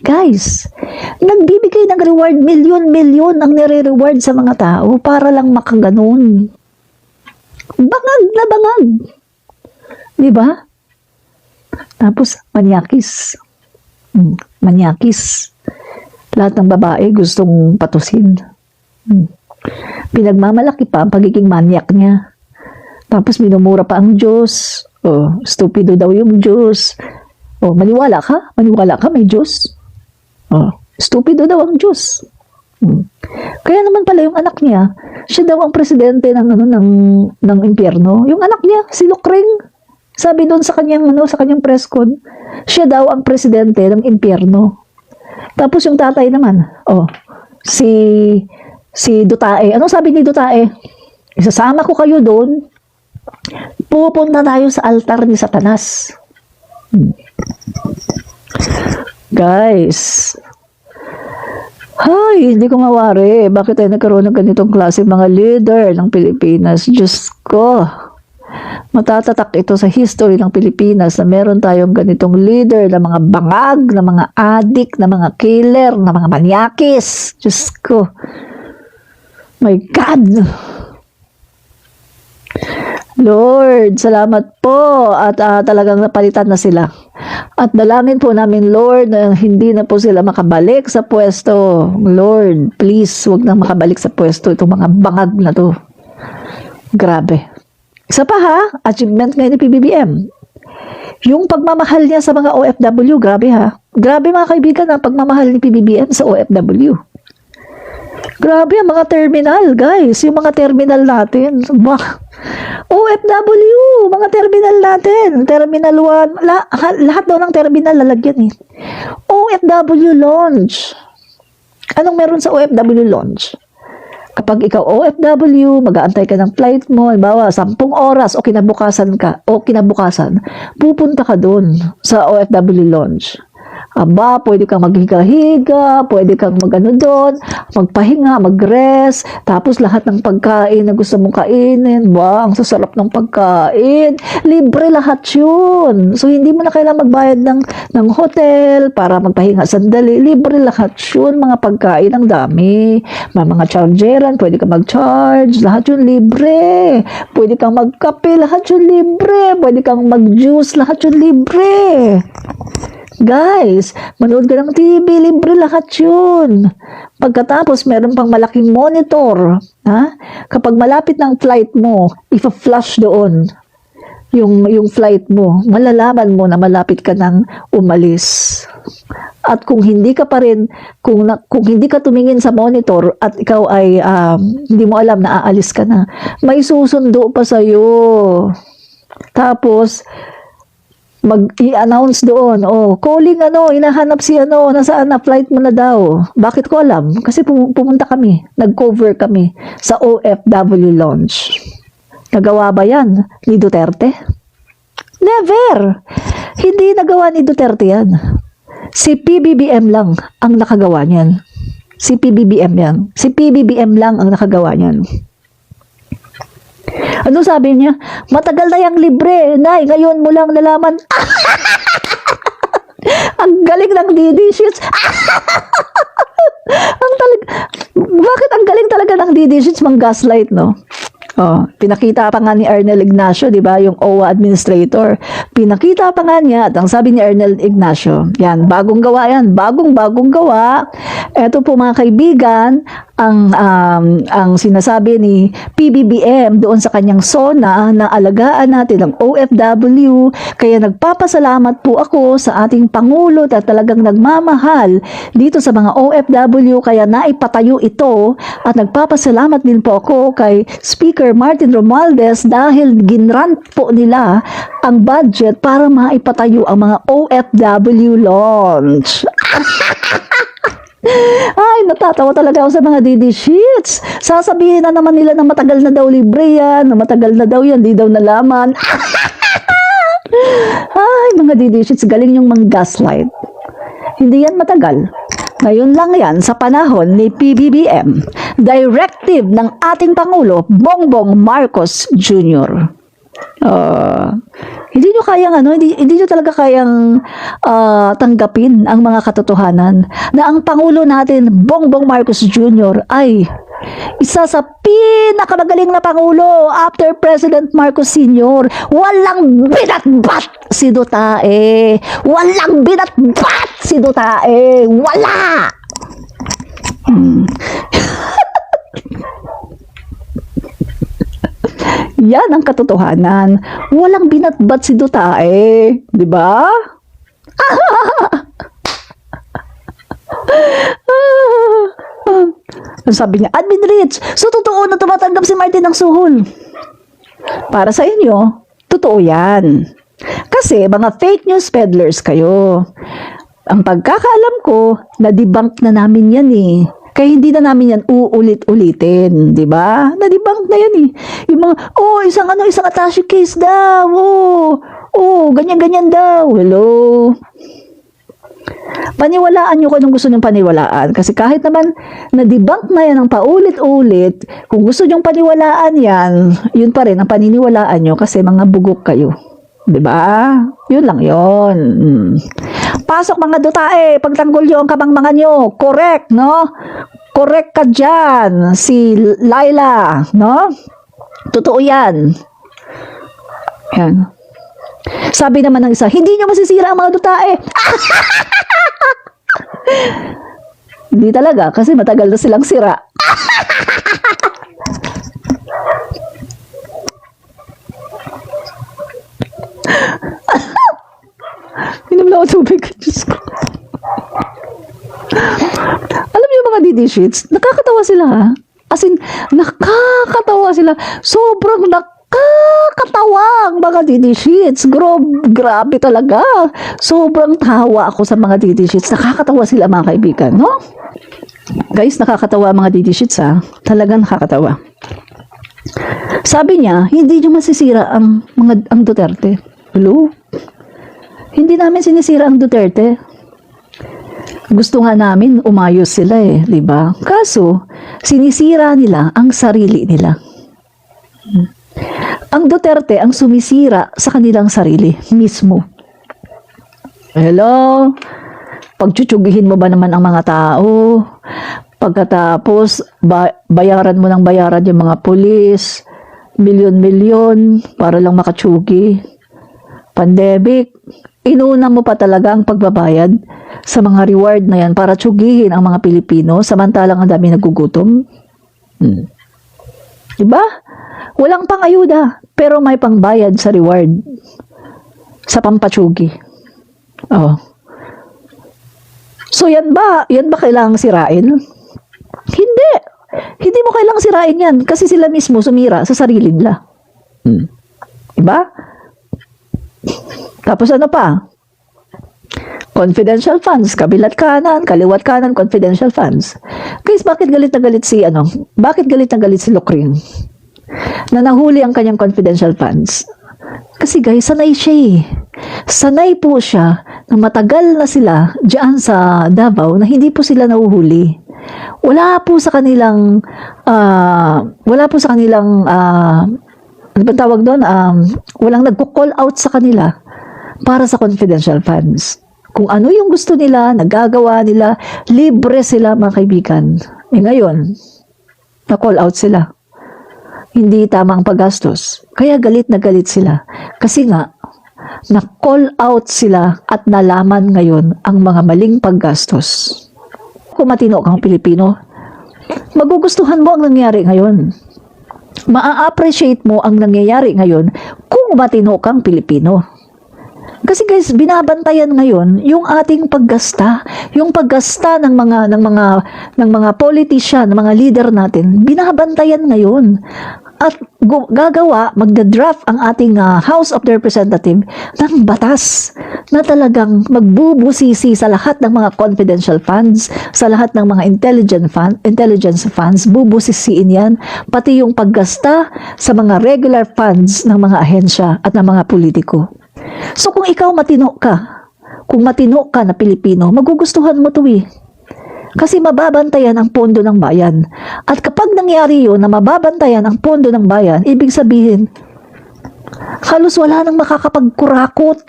Guys, nagbibigay ng reward, milyon-milyon ang nire-reward sa mga tao para lang makaganon. Bangag na bangag. Diba? Tapos, manyakis. Manyakis. Lahat ng babae gustong patusin. Pinagmamalaki pa ang pagiging manyak niya. Tapos minumura pa ang Diyos. Oh, stupido daw yung Diyos. Oh, maniwala ka? Maniwala ka may Diyos? Oh, stupido daw ang Diyos. Kaya naman pala yung anak niya, siya daw ang presidente ng impyerno. Yung anak niya, si Lukring. Sabi doon sa kanyang press con, siya daw ang presidente ng impyerno. Tapos yung tatay naman, si Dutae. Ano sabi ni Dutae? Isasama ko kayo doon. Pupunta tayo sa altar ni Satanas. Guys, hindi ko mawari. Bakit tayo nagkaroon ng ganitong klase mga leader ng Pilipinas? Diyos ko. Matatatak ito sa history ng Pilipinas na meron tayong ganitong leader na mga bangag, na mga adik, na mga killer, na mga manyakis. Diyos ko. My God. Lord, salamat po at talagang napalitan na sila. At dalangin po namin, Lord, na hindi na po sila makabalik sa pwesto. Lord, please, wag na makabalik sa pwesto itong mga bangag na to. Grabe. Isa pa achievement ngayon ni PBBM. Yung pagmamahal niya sa mga OFW, grabe Grabe mga kaibigan ang pagmamahal ni PBBM sa OFW. Grabe ang mga terminal, guys. Yung mga terminal natin. OFW, mga terminal natin. Terminal 1. Lahat daw ng terminal lalagyan OFW launch. Anong meron sa OFW launch? Kapag ikaw OFW, mag-aantay ka ng flight mo, halimbawa 10 oras o kinabukasan, pupunta ka doon sa OFW launch. Aba, pwede kang maghiga-higa, pwede kang doon, magpahinga, mag-rest, tapos lahat ng pagkain na gusto mong kainin, ang sasarap ng pagkain, libre lahat yun. So, hindi mo na kailangan magbayad ng hotel para magpahinga sandali, libre lahat yun, mga pagkain, ang dami. May mga chargeran, pwede kang mag-charge, lahat yun libre. Pwede kang magkape, lahat yun libre. Pwede kang mag-juice, lahat yun libre. Guys, manood ka ng TV, libre lahat yun. Pagkatapos, meron pang malaking monitor. Kapag malapit ng flight mo, ipa-flash doon. yung flight mo, malalaman mo na malapit ka nang umalis. At kung hindi ka pa rin, kung hindi ka tumingin sa monitor at ikaw ay hindi mo alam na aalis ka na, may susundo pa sa'yo. Tapos, mag-i-announce doon, calling hinahanap si nasaan na flight mo na daw. Bakit ko alam? Kasi pumunta kami, nag-cover kami sa OFW launch. Nagawa ba yan ni Duterte? Never! Hindi nagawa ni Duterte yan. Si PBBM lang ang nakagawa niyan. Si PBBM yan. Si PBBM lang ang nakagawa niyan. Ano sabi niya? Matagal na yung libre. Nay, ngayon mo lang nalaman. Ang galing ng DD Sheets. Bakit ang galing talaga ng DD Sheets mang gaslight, no? Pinakita pa nga ni Arnel Ignacio, di ba, yung OWA administrator. Pinakita pa nga niya at ang sabi ni Arnel Ignacio, yan, bagong gawa yan, bagong gawa. Ito po mga kaibigan, ang sinasabi ni PBBM doon sa kanyang SONA na alagaan natin ang OFW. Kaya nagpapasalamat po ako sa ating Pangulo at talagang nagmamahal dito sa mga OFW kaya naipatayo ito at nagpapasalamat din po ako kay Speaker Martin Romualdez dahil ginrant po nila ang budget para maipatayo ang mga OFW launch. Ay, natatawa talaga ako sa mga DD Sheets. Sasabihin na naman nila na matagal na daw libre yan, na matagal na daw yan, di daw nalaman. Ay, mga DD Sheets, galing yung mga gaslight. Hindi yan matagal. Ngayon lang yan sa panahon ni PBBM. Directive ng ating Pangulo, Bongbong Marcos Jr. Hindi nyo kayang hindi nyo talaga kayang tanggapin ang mga katotohanan na ang Pangulo natin, Bongbong Marcos Jr. ay isa sa pinakamagaling na Pangulo after President Marcos Sr. Walang binatbat si Duterte. Walang binatbat si Duterte. Wala! Yan ang katotohanan. Walang binatbat si Duterte. Di ba? Sabi niya, Admin Rich, so totoo na tumatanggap si Martin ng suhol. Para sa inyo, totoo yan. Kasi mga fake news peddlers kayo. Ang pagkakaalam ko, na-debunk na namin yan eh. Kaya hindi na namin yan uulit-ulitin, di ba? Na-debunk na yan eh. Yung mga, isang attache case daw. Ganyan-ganyan daw. Hello? Paniwalaan nyo kung anong gusto nyong paniwalaan. Kasi kahit naman na-debunk na yan ng paulit-ulit, kung gusto nyong paniwalaan yan, yun pa rin ang paniniwalaan nyo kasi mga bugok kayo. Diba? Yun lang yun. Pasok mga Duterte, pagtanggol nyo ang kabangmangan nyo. Correct, no? Correct ka dyan. Si Laila, no? Totoo yan. Yan. Sabi naman ng isa, hindi nyo masisira ang mga Duterte. Hindi talaga, kasi matagal na silang sira. Inom lang ako tubig. Diyos ko. Alam niyo mga DD Sheets, nakakatawa sila ha. As in, nakakatawa sila. Sobrang nakakatawa ang mga DD Sheets. Grabe talaga. Sobrang tawa ako sa mga DD Sheets. Nakakatawa sila mga kaibigan, no? Guys, nakakatawa ang mga DD Sheets ha. Talagang nakakatawa. Sabi niya, hindi niyo masisira ang Duterte. Hello? Hindi namin sinisira ang Duterte. Gusto nga namin umayos sila eh, di ba? Kaso, sinisira nila ang sarili nila. Ang Duterte ang sumisira sa kanilang sarili mismo. Hello? Pagtsutyugihin mo ba naman ang mga tao? Pagkatapos, bayaran mo ng bayaran yung mga pulis, milyon-milyon para lang makatsugi. Pandemic, inuna mo pa talaga ang pagbabayad sa mga reward na yan para tsugihin ang mga Pilipino samantalang ang dami nagugutom. Diba? Walang pang-ayuda, pero may pangbayad sa reward. Sa pampatsugi. Oh. So yan ba kailangang sirain? Hindi. Hindi mo kailangang sirain yan kasi sila mismo sumira sa sarili nila. Diba? Tapos ano pa? Confidential funds, kabilat kanan, kaliwat kanan, confidential funds. Guys, bakit galit na galit si Bakit galit na galit si Lokring? Na nahuli ang kanyang confidential funds. Kasi guys, sanay siya eh. Sanay po siya na matagal na sila diyan sa Davao na hindi po sila nahuhuli. Wala po sa kanilang ano ba tawag doon? Walang nagko-call out sa kanila para sa confidential funds. Kung ano yung gusto nila, nagagawa nila, libre sila mga kaibigan. Ngayon, na-call out sila. Hindi tamang paggastos. Kaya galit na galit sila. Kasi nga, na-call out sila at nalaman ngayon ang mga maling paggastos. Kung matino kang Pilipino, magugustuhan mo ang nangyari ngayon. Maa-appreciate mo ang nangyayari ngayon kung matino kang Pilipino. Kasi guys, binabantayan ngayon yung ating paggasta, yung paggasta ng mga politician, ng mga leader natin, binabantayan ngayon. At magda-draft ang ating House of the Representative ng batas na talagang magbubusisi sa lahat ng mga confidential funds, sa lahat ng mga intelligence funds, bubusisiin yan, pati yung paggasta sa mga regular funds ng mga ahensya at ng mga politiko. So kung ikaw matino ka na Pilipino, magugustuhan mo to eh. Kasi mababantayan ang pondo ng bayan. At kapag nangyari yun na mababantayan ang pondo ng bayan, ibig sabihin, halos wala nang makakapagkurakot.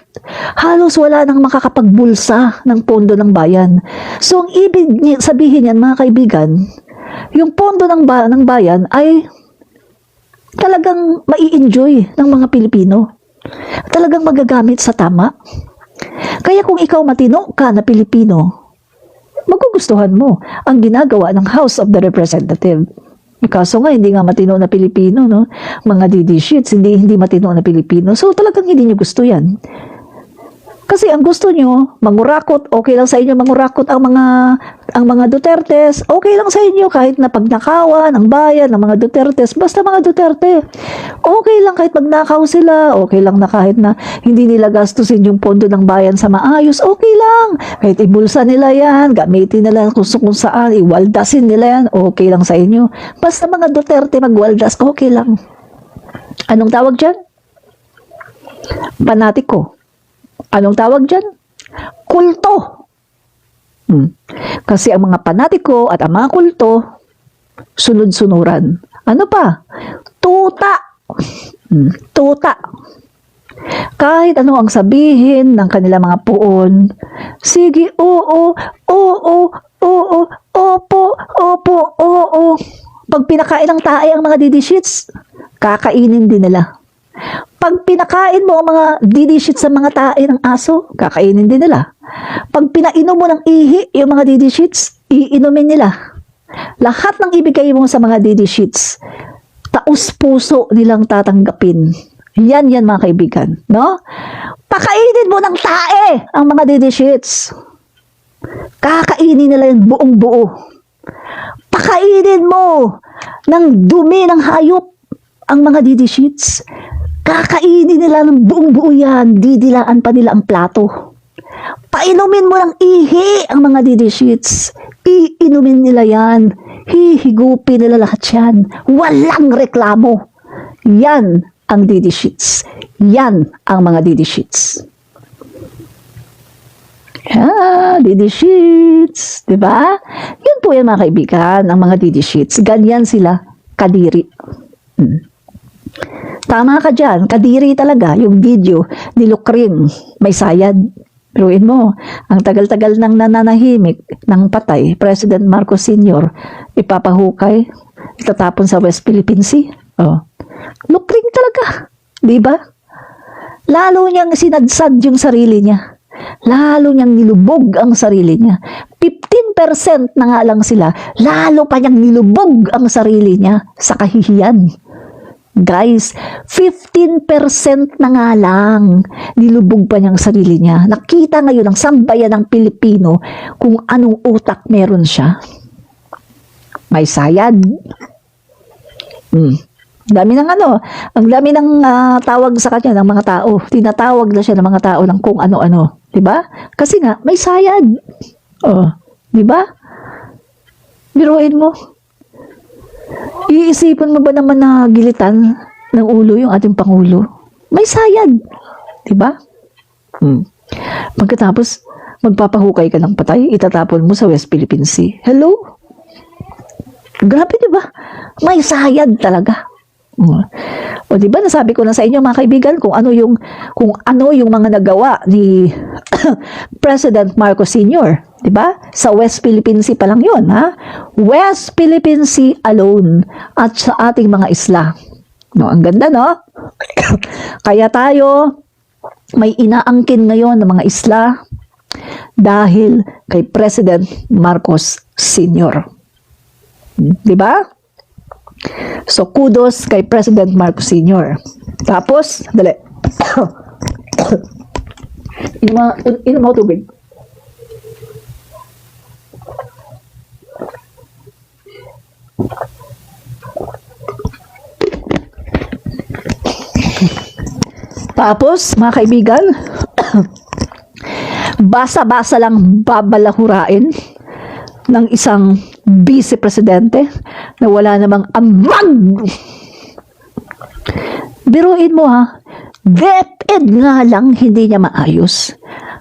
Halos wala nang makakapagbulsa ng pondo ng bayan. So ang ibig sabihin yan mga kaibigan, yung pondo ng bayan ay talagang mai-enjoy ng mga Pilipino. Talagang magagamit sa tama. Kaya kung ikaw matino ka na Pilipino, magugustuhan mo ang ginagawa ng House of the Representative. Kaso nga, hindi nga matino na Pilipino, no? Mga DD sheets, hindi matino na Pilipino. So talagang hindi nyo gusto yan. Kasi ang gusto nyo, mangurakot, okay lang sa inyo mangurakot ang mga Dutertes, okay lang sa inyo kahit na pagnakawan ang bayan ng mga Dutertes, basta mga Duterte. Okay lang kahit magnakaw sila, okay lang na kahit na hindi nila gastusin yung pondo ng bayan sa maayos, okay lang. Kahit ibulsa nila yan, gamitin nila kung saan, iwaldasin nila yan, okay lang sa inyo. Basta mga Duterte magwaldas, okay lang. Anong tawag dyan? Panatiko. Anong tawag dyan? Kulto. Kasi ang mga panatiko at ang mga kulto, sunod-sunuran. Ano pa? Tuta. Tuta. Kahit ano ang sabihin ng kanilang mga puon, sige, oo, oo. Pag pinakain ng tae ang mga DD sheets, kakainin din nila. Pag pinakain mo ang mga DD sheets sa mga tae ng aso, kakainin din nila. Pag pinainom mo ng ihi, yung mga DD sheets, iinumin nila. Lahat ng ibigay mo sa mga DD sheets, taus-puso nilang tatanggapin. Yan mga kaibigan, no? Pakainin mo ng tae ang mga DD sheets. Kakainin nila yung buong buo. Pakainin mo ng dumi ng hayop ang mga DD sheets. Kakainin nila ng buong buo yan, didilaan pa nila ang plato. Painumin mo ng ihi ang mga DD sheets. Iinumin nila yan. Hihigupin nila lahat yan. Walang reklamo. Yan ang DD sheets. Yan ang mga DD sheets. DD sheets. Diba? Yun po yan mga kaibigan, ang mga DD sheets. Ganyan sila kadiri. Tama ka dyan, kadiri talaga yung video ni Lokring, may sayad. Piruin mo, ang tagal-tagal nang nananahimik ng patay, President Marcos Sr., ipapahukay, itatapon sa West Philippine Sea. Lokring talaga, di ba? Lalo niyang sinadsad yung sarili niya. Lalo niyang nilubog ang sarili niya. 15% na nga lang sila, lalo pa niyang nilubog ang sarili niya sa kahihiyan. Guys, 15% na nga lang nilubog pa niyang sarili niya. Nakita ngayon ng sambayan ng Pilipino kung anong utak meron siya. May sayad. Dami ng ang dami ng tawag sa kanya ng mga tao. Tinatawag na siya ng mga tao ng kung ano-ano. Diba? Kasi nga, may sayad. Oh, diba? Biruin mo. Iisipan mo ba naman na gilitan ng ulo yung ating Pangulo? May sayad. Diba? Pagkatapos, magpapahukay ka ng patay, itatapon mo sa West Philippine Sea. Hello? Grabe, diba? May sayad talaga. O diba, nasabi ko na sa inyo mga kaibigan kung ano yung mga nagawa ni President Marcos Sr., diba? Sa West Philippine Sea pa lang yun, ha? West Philippine Sea alone at sa ating mga isla. No, ang ganda, no? Kaya tayo may inaangkin ngayon ng mga isla dahil kay President Marcos Sr. Diba? So, kudos kay President Marcos Sr. Tapos, dali. Inom mo tubig. Tapos, mga kaibigan, basa-basa lang babalahurain ng isang vice-presidente na wala namang ambag. Biruin mo ha, DepEd nga lang hindi niya maayos.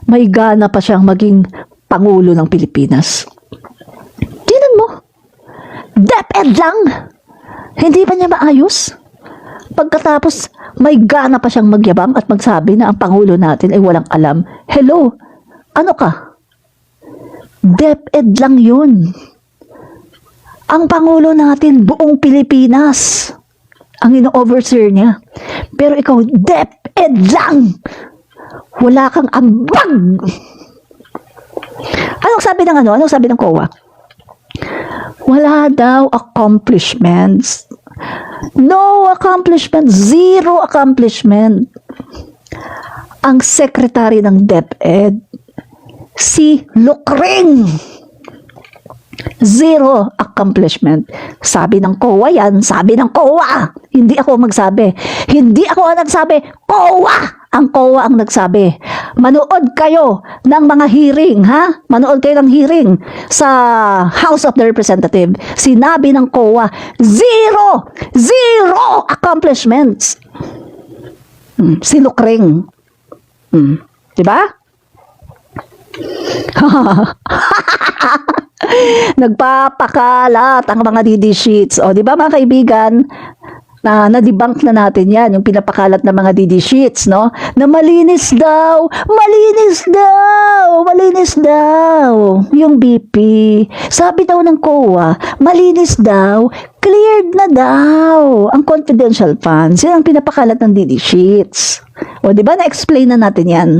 May gana pa siyang maging Pangulo ng Pilipinas. Tingnan mo, DepEd lang, hindi pa niya maayos. Pagkatapos, may gana pa siyang magyabang at magsabi na ang Pangulo natin ay walang alam. Hello, ano ka? DepEd lang yun. Ang Pangulo natin, buong Pilipinas, ang ino-overseer niya. Pero ikaw, DepEd lang. Wala kang ambag. Anong sabi ng Anong sabi ng COA? Wala daw accomplishments. No accomplishment. Zero accomplishment. Ang secretary ng DepEd, si Lucring. Zero accomplishment. Sabi ng COA yan. Sabi ng COA. Hindi ako magsabi. Hindi ako ang nagsabi. COA! Ang COA ang nagsabi. Manood kayo ng mga hearing, ha? Manood kayo ng hearing sa House of the Representative. Sinabi ng COA, zero accomplishments. Si Lucring. Diba? Nagpapakalat ang mga DD sheets. O, di ba mga kaibigan, na-debunk na natin yan, yung pinapakalat ng mga DD sheets, no? Na malinis daw yung BP. Sabi daw ng COA, malinis daw, cleared na daw ang confidential funds. Yan ang pinapakalat ng DD sheets. O, di ba na-explain na natin yan?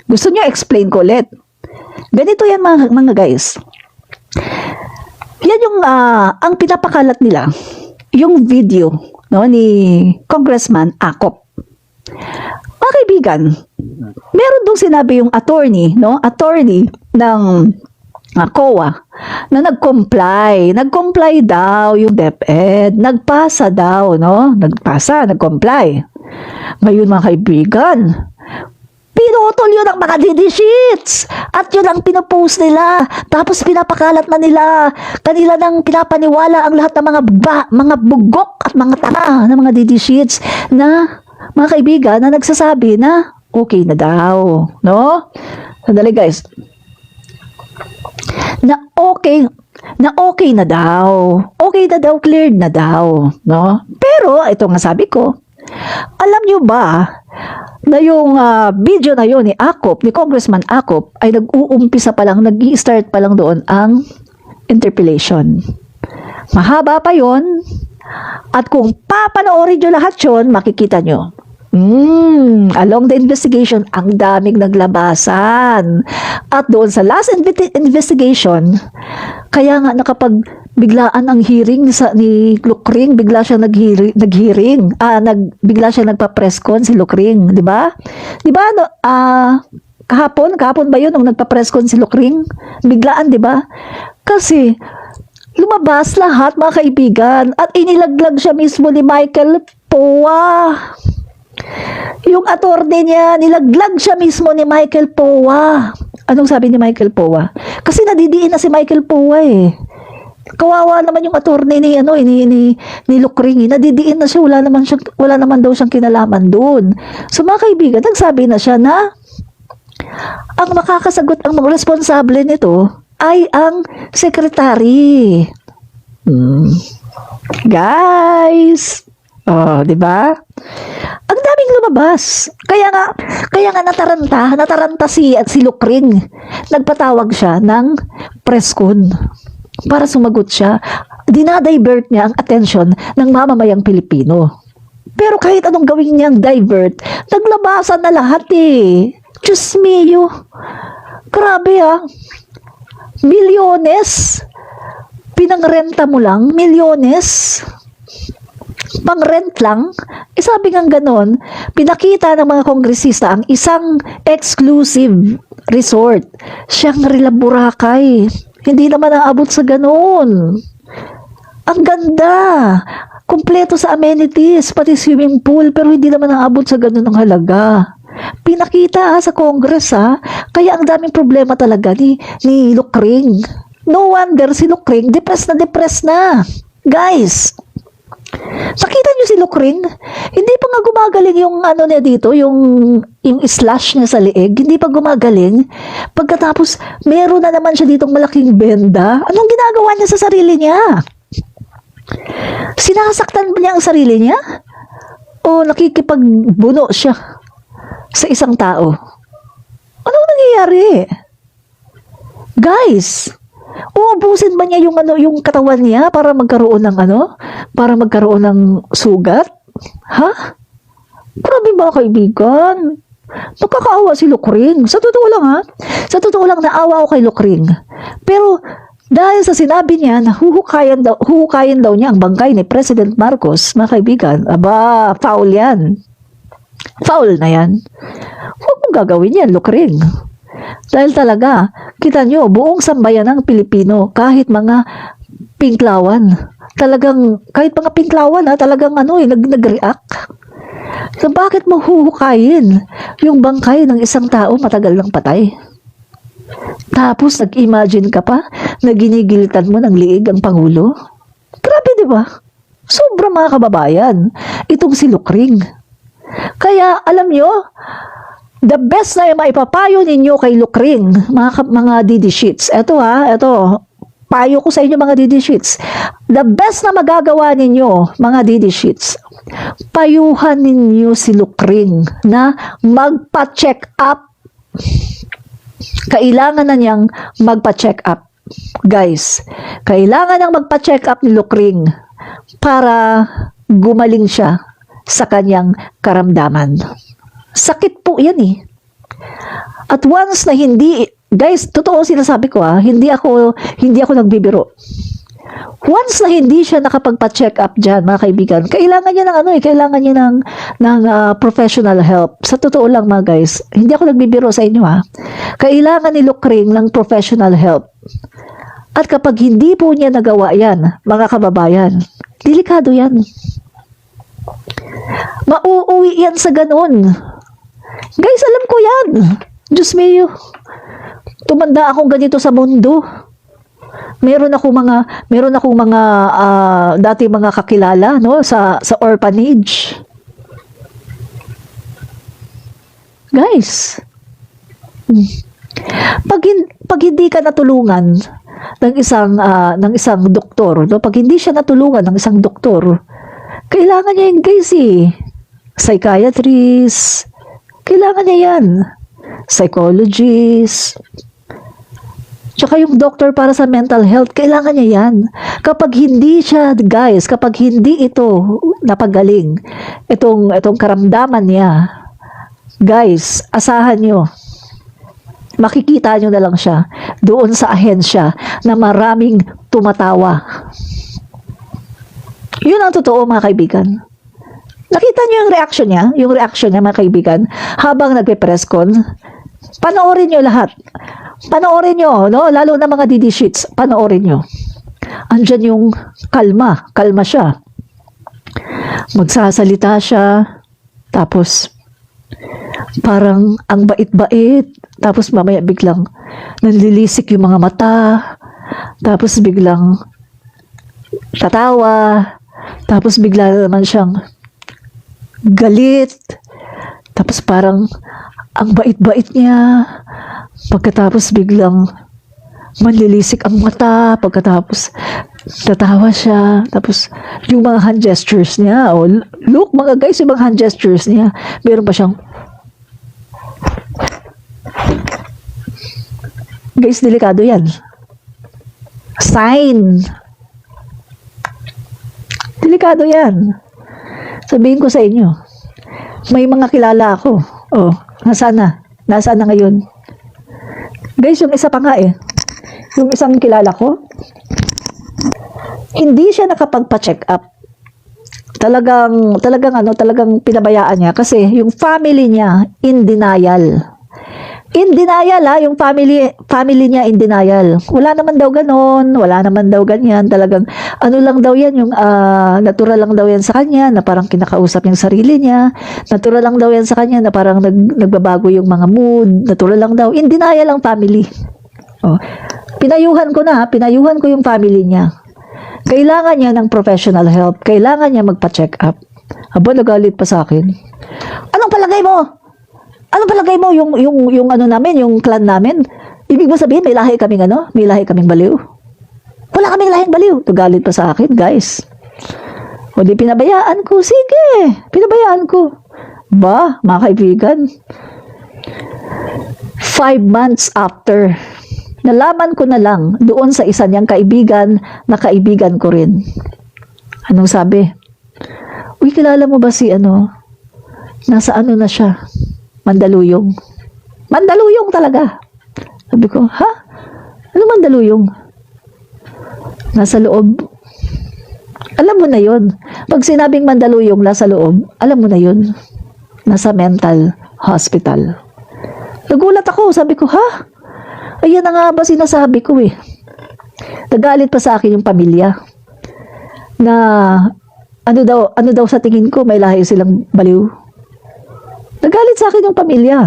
Gusto niyo explain ko ulit? Ganito yan mga guys. Yan yung ang pinapakalat nila, yung video no ni Congressman Acop. Mga kaibigan, meron dong sinabi yung attorney ng COA na nag-comply daw yung DepEd, nagpasa daw, no? Nag-comply. Ngayon mga kaibigan, pinutol yun ang mga DD sheets. At yun ang pinopost nila. Tapos pinapakalat na nila. Kanila nang pinapaniwala ang lahat ng mga bugok at mga tanga ng mga DD sheets na mga kaibigan na nagsasabi na okay na daw. No? Sandali guys. Na okay na daw. Okay na daw, cleared na daw. No? Pero, ito nga sabi ko, alam nyo ba na yung video na yun ni Congressman Acop, ay nag-uumpisa pa lang, nag-i-start pa lang doon ang interpellation. Mahaba pa yon. At kung papanoorin nyo lahat yun, makikita nyo. Along the investigation, ang daming naglabasan. At doon sa last investigation, kaya nga biglaan ang hearing ni Lucring, bigla siya naghearing, bigla siya nagpa-press con si Lucring, di ba? Di ba, kahapon ba yun nung nagpa-press con si Lucring? Biglaan, di ba? Kasi, lumabas lahat mga kaibigan at inilaglag siya mismo ni Michael Poa. Yung attorney niya, nilaglag siya mismo ni Michael Poa. Anong sabi ni Michael Poa? Kasi nadidiin na si Michael Poa eh. Kawawa naman yung attorney ni Lucring. Nadidiin na siya, wala naman daw siyang kinalaman doon. So mga kaibigan, nagsabi na siya na ang makakasagot, ang responsable nito ay ang secretary. Guys, di ba? Ang daming lumabas. Kaya nga nataranta si Lucring. Nagpatawag siya ng press con para sumagot siya. Dinadivert niya ang attention ng mamamayang Pilipino. Pero kahit anong gawin niyang divert, naglabasan na lahat eh. Diyos mio. Grabe Milyones. Pinangrenta mo lang, milyones. Pang-rent lang, sabi nga ganon, pinakita ng mga kongresista ang isang exclusive resort. Shangri-La Boracay. Hindi naman naabot sa ganon. Ang ganda. Kumpleto sa amenities, pati swimming pool, pero hindi naman naabot sa ganon ang halaga. Pinakita sa Congress kaya ang daming problema talaga ni Lucring. No wonder si Lucring, depressed na. Guys, nakita niyo si Lucring? Hindi pa nga gumagaling yung niya dito, yung slash niya sa leeg, hindi pa gumagaling. Pagkatapos, meron na naman siya ditong malaking benda. Anong ginagawa niya sa sarili niya? Sinasaktan ba niya ang sarili niya? O nakikipagbuno siya sa isang tao? Anong nangyayari? Guys, uubusin ba niya yung katawan niya para magkaroon ng sugat? Ha? Grabe ba kaibigan? Nakakaawa si Lucring. Sa totoo lang naawa ako kay Lucring. Pero dahil sa sinabi niya na huhukayan daw niya ang bangkay ni President Marcos, mga kaibigan, foul yan. Foul na yan. Huwag mong gagawin yan, Lucring. Dahil talaga, kita nyo, buong sambayan ng Pilipino, kahit mga pinklawan, talagang nag-react. So, bakit mo huhukayin yung bangkay ng isang tao matagal ng patay? Tapos, nag-imagine ka pa na ginigilitan mo ng liig ang Pangulo? Grabe, di ba? Sobra mga kababayan, itong si Lucring. Kaya, alam nyo, the best na maipapayo ninyo kay Lucring, mga DD Sheets. Ito, payo ko sa inyo mga DD Sheets. The best na magagawa ninyo, mga DD Sheets, payuhan ninyo si Lucring na magpa-check up. Kailangan na niyang magpa-check up. Guys, kailangan nang magpa-check up ni Lucring para gumaling siya sa kanyang karamdaman. Sakit po yan eh. At once na guys, totoo sinasabi ko hindi ako nagbibiro. Once na hindi siya nakapagpa-check up dyan, mga kaibigan, kailangan niya ng professional help. Sa totoo lang mga guys, hindi ako nagbibiro sa inyo Kailangan ni Lucring ng professional help. At kapag hindi po niya nagawa yan, mga kababayan, delikado yan. Mauuwi yan sa ganun. Guys, alam ko yan. Diyos mio. Tumanda akong ganito sa mundo. Meron akong mga dati mga kakilala sa orphanage. Guys, pag hindi ka natulungan ng isang doktor, pag hindi siya natulungan ng isang doktor, kailangan niya yung guys psychiatrist, kailangan niya yan, psychologist, Tsaka yung doctor para sa mental health, kailangan niya yan. Kapag hindi siya, guys, kapag hindi ito napagaling, itong karamdaman niya, guys, asahan nyo, makikita nyo na lang siya doon sa ahensya na maraming tumatawa. Yun ang totoo, mga kaibigan. Nakita niyo yung reaction niya, mga kaibigan, habang nagpe-press con. Panoorin niyo lahat. Panoorin niyo, no? Lalo na mga DD sheets, panoorin niyo. Andyan yung kalma siya. Magsasalita siya, tapos parang ang bait-bait, tapos mamaya biglang nanlilisik yung mga mata, tapos biglang tatawa, tapos bigla naman siyang galit, tapos parang ang bait-bait niya, pagkatapos biglang manlilisik ang mata, pagkatapos tatawa siya, tapos yung mga hand gestures niya, look mga guys, yung mga hand gestures niya, meron pa siyang guys, delikado yan. Sign. Delikado yan. Sabihin ko sa inyo, may mga kilala ako. Oh, nasaan na? Nasaan na ngayon? Guys, yung isa pa nga yung isang kilala ko, hindi siya nakapagpa-check up. Talagang pinabayaan niya kasi yung family niya in denial. In denial yung family niya in denial. Wala naman daw ganon, wala naman daw ganyan. Talagang ano lang daw yan, yung natural lang daw yan sa kanya na parang kinakausap yung sarili niya. Natural lang daw yan sa kanya na parang nagbabago yung mga mood. Natural lang daw. In denial ang family. Oh. Pinayuhan ko yung family niya. Kailangan niya ng professional help. Kailangan niya magpa-check up. Aba, nagalit pa sa akin. Anong palagay mo? Anong palagay mo yung ano namin, yung clan namin? Ibig mo sabihin, may lahi kaming baliw. Wala kaming lahing baliw. Galit pa sa akin, guys. O di pinabayaan ko. Sige, pinabayaan ko. Ba, mga kaibigan, 5 months after, nalaman ko na lang doon sa isa niyang kaibigan na kaibigan ko rin. Anong sabi? Uy, kilala mo ba si nasa ano na siya? Mandaluyong. Mandaluyong talaga. Sabi ko, ha? Ano Mandaluyong? Nasa loob. Alam mo na yun. Pag sinabing Mandaluyong nasa loob, alam mo na yun. Nasa mental hospital. Nagulat ako. Sabi ko, ha? Ayan na nga ba sinasabi ko Nagalit pa sa akin yung pamilya. Na ano daw sa tingin ko, may lahi silang baliw. Nagalit sa akin yung pamilya.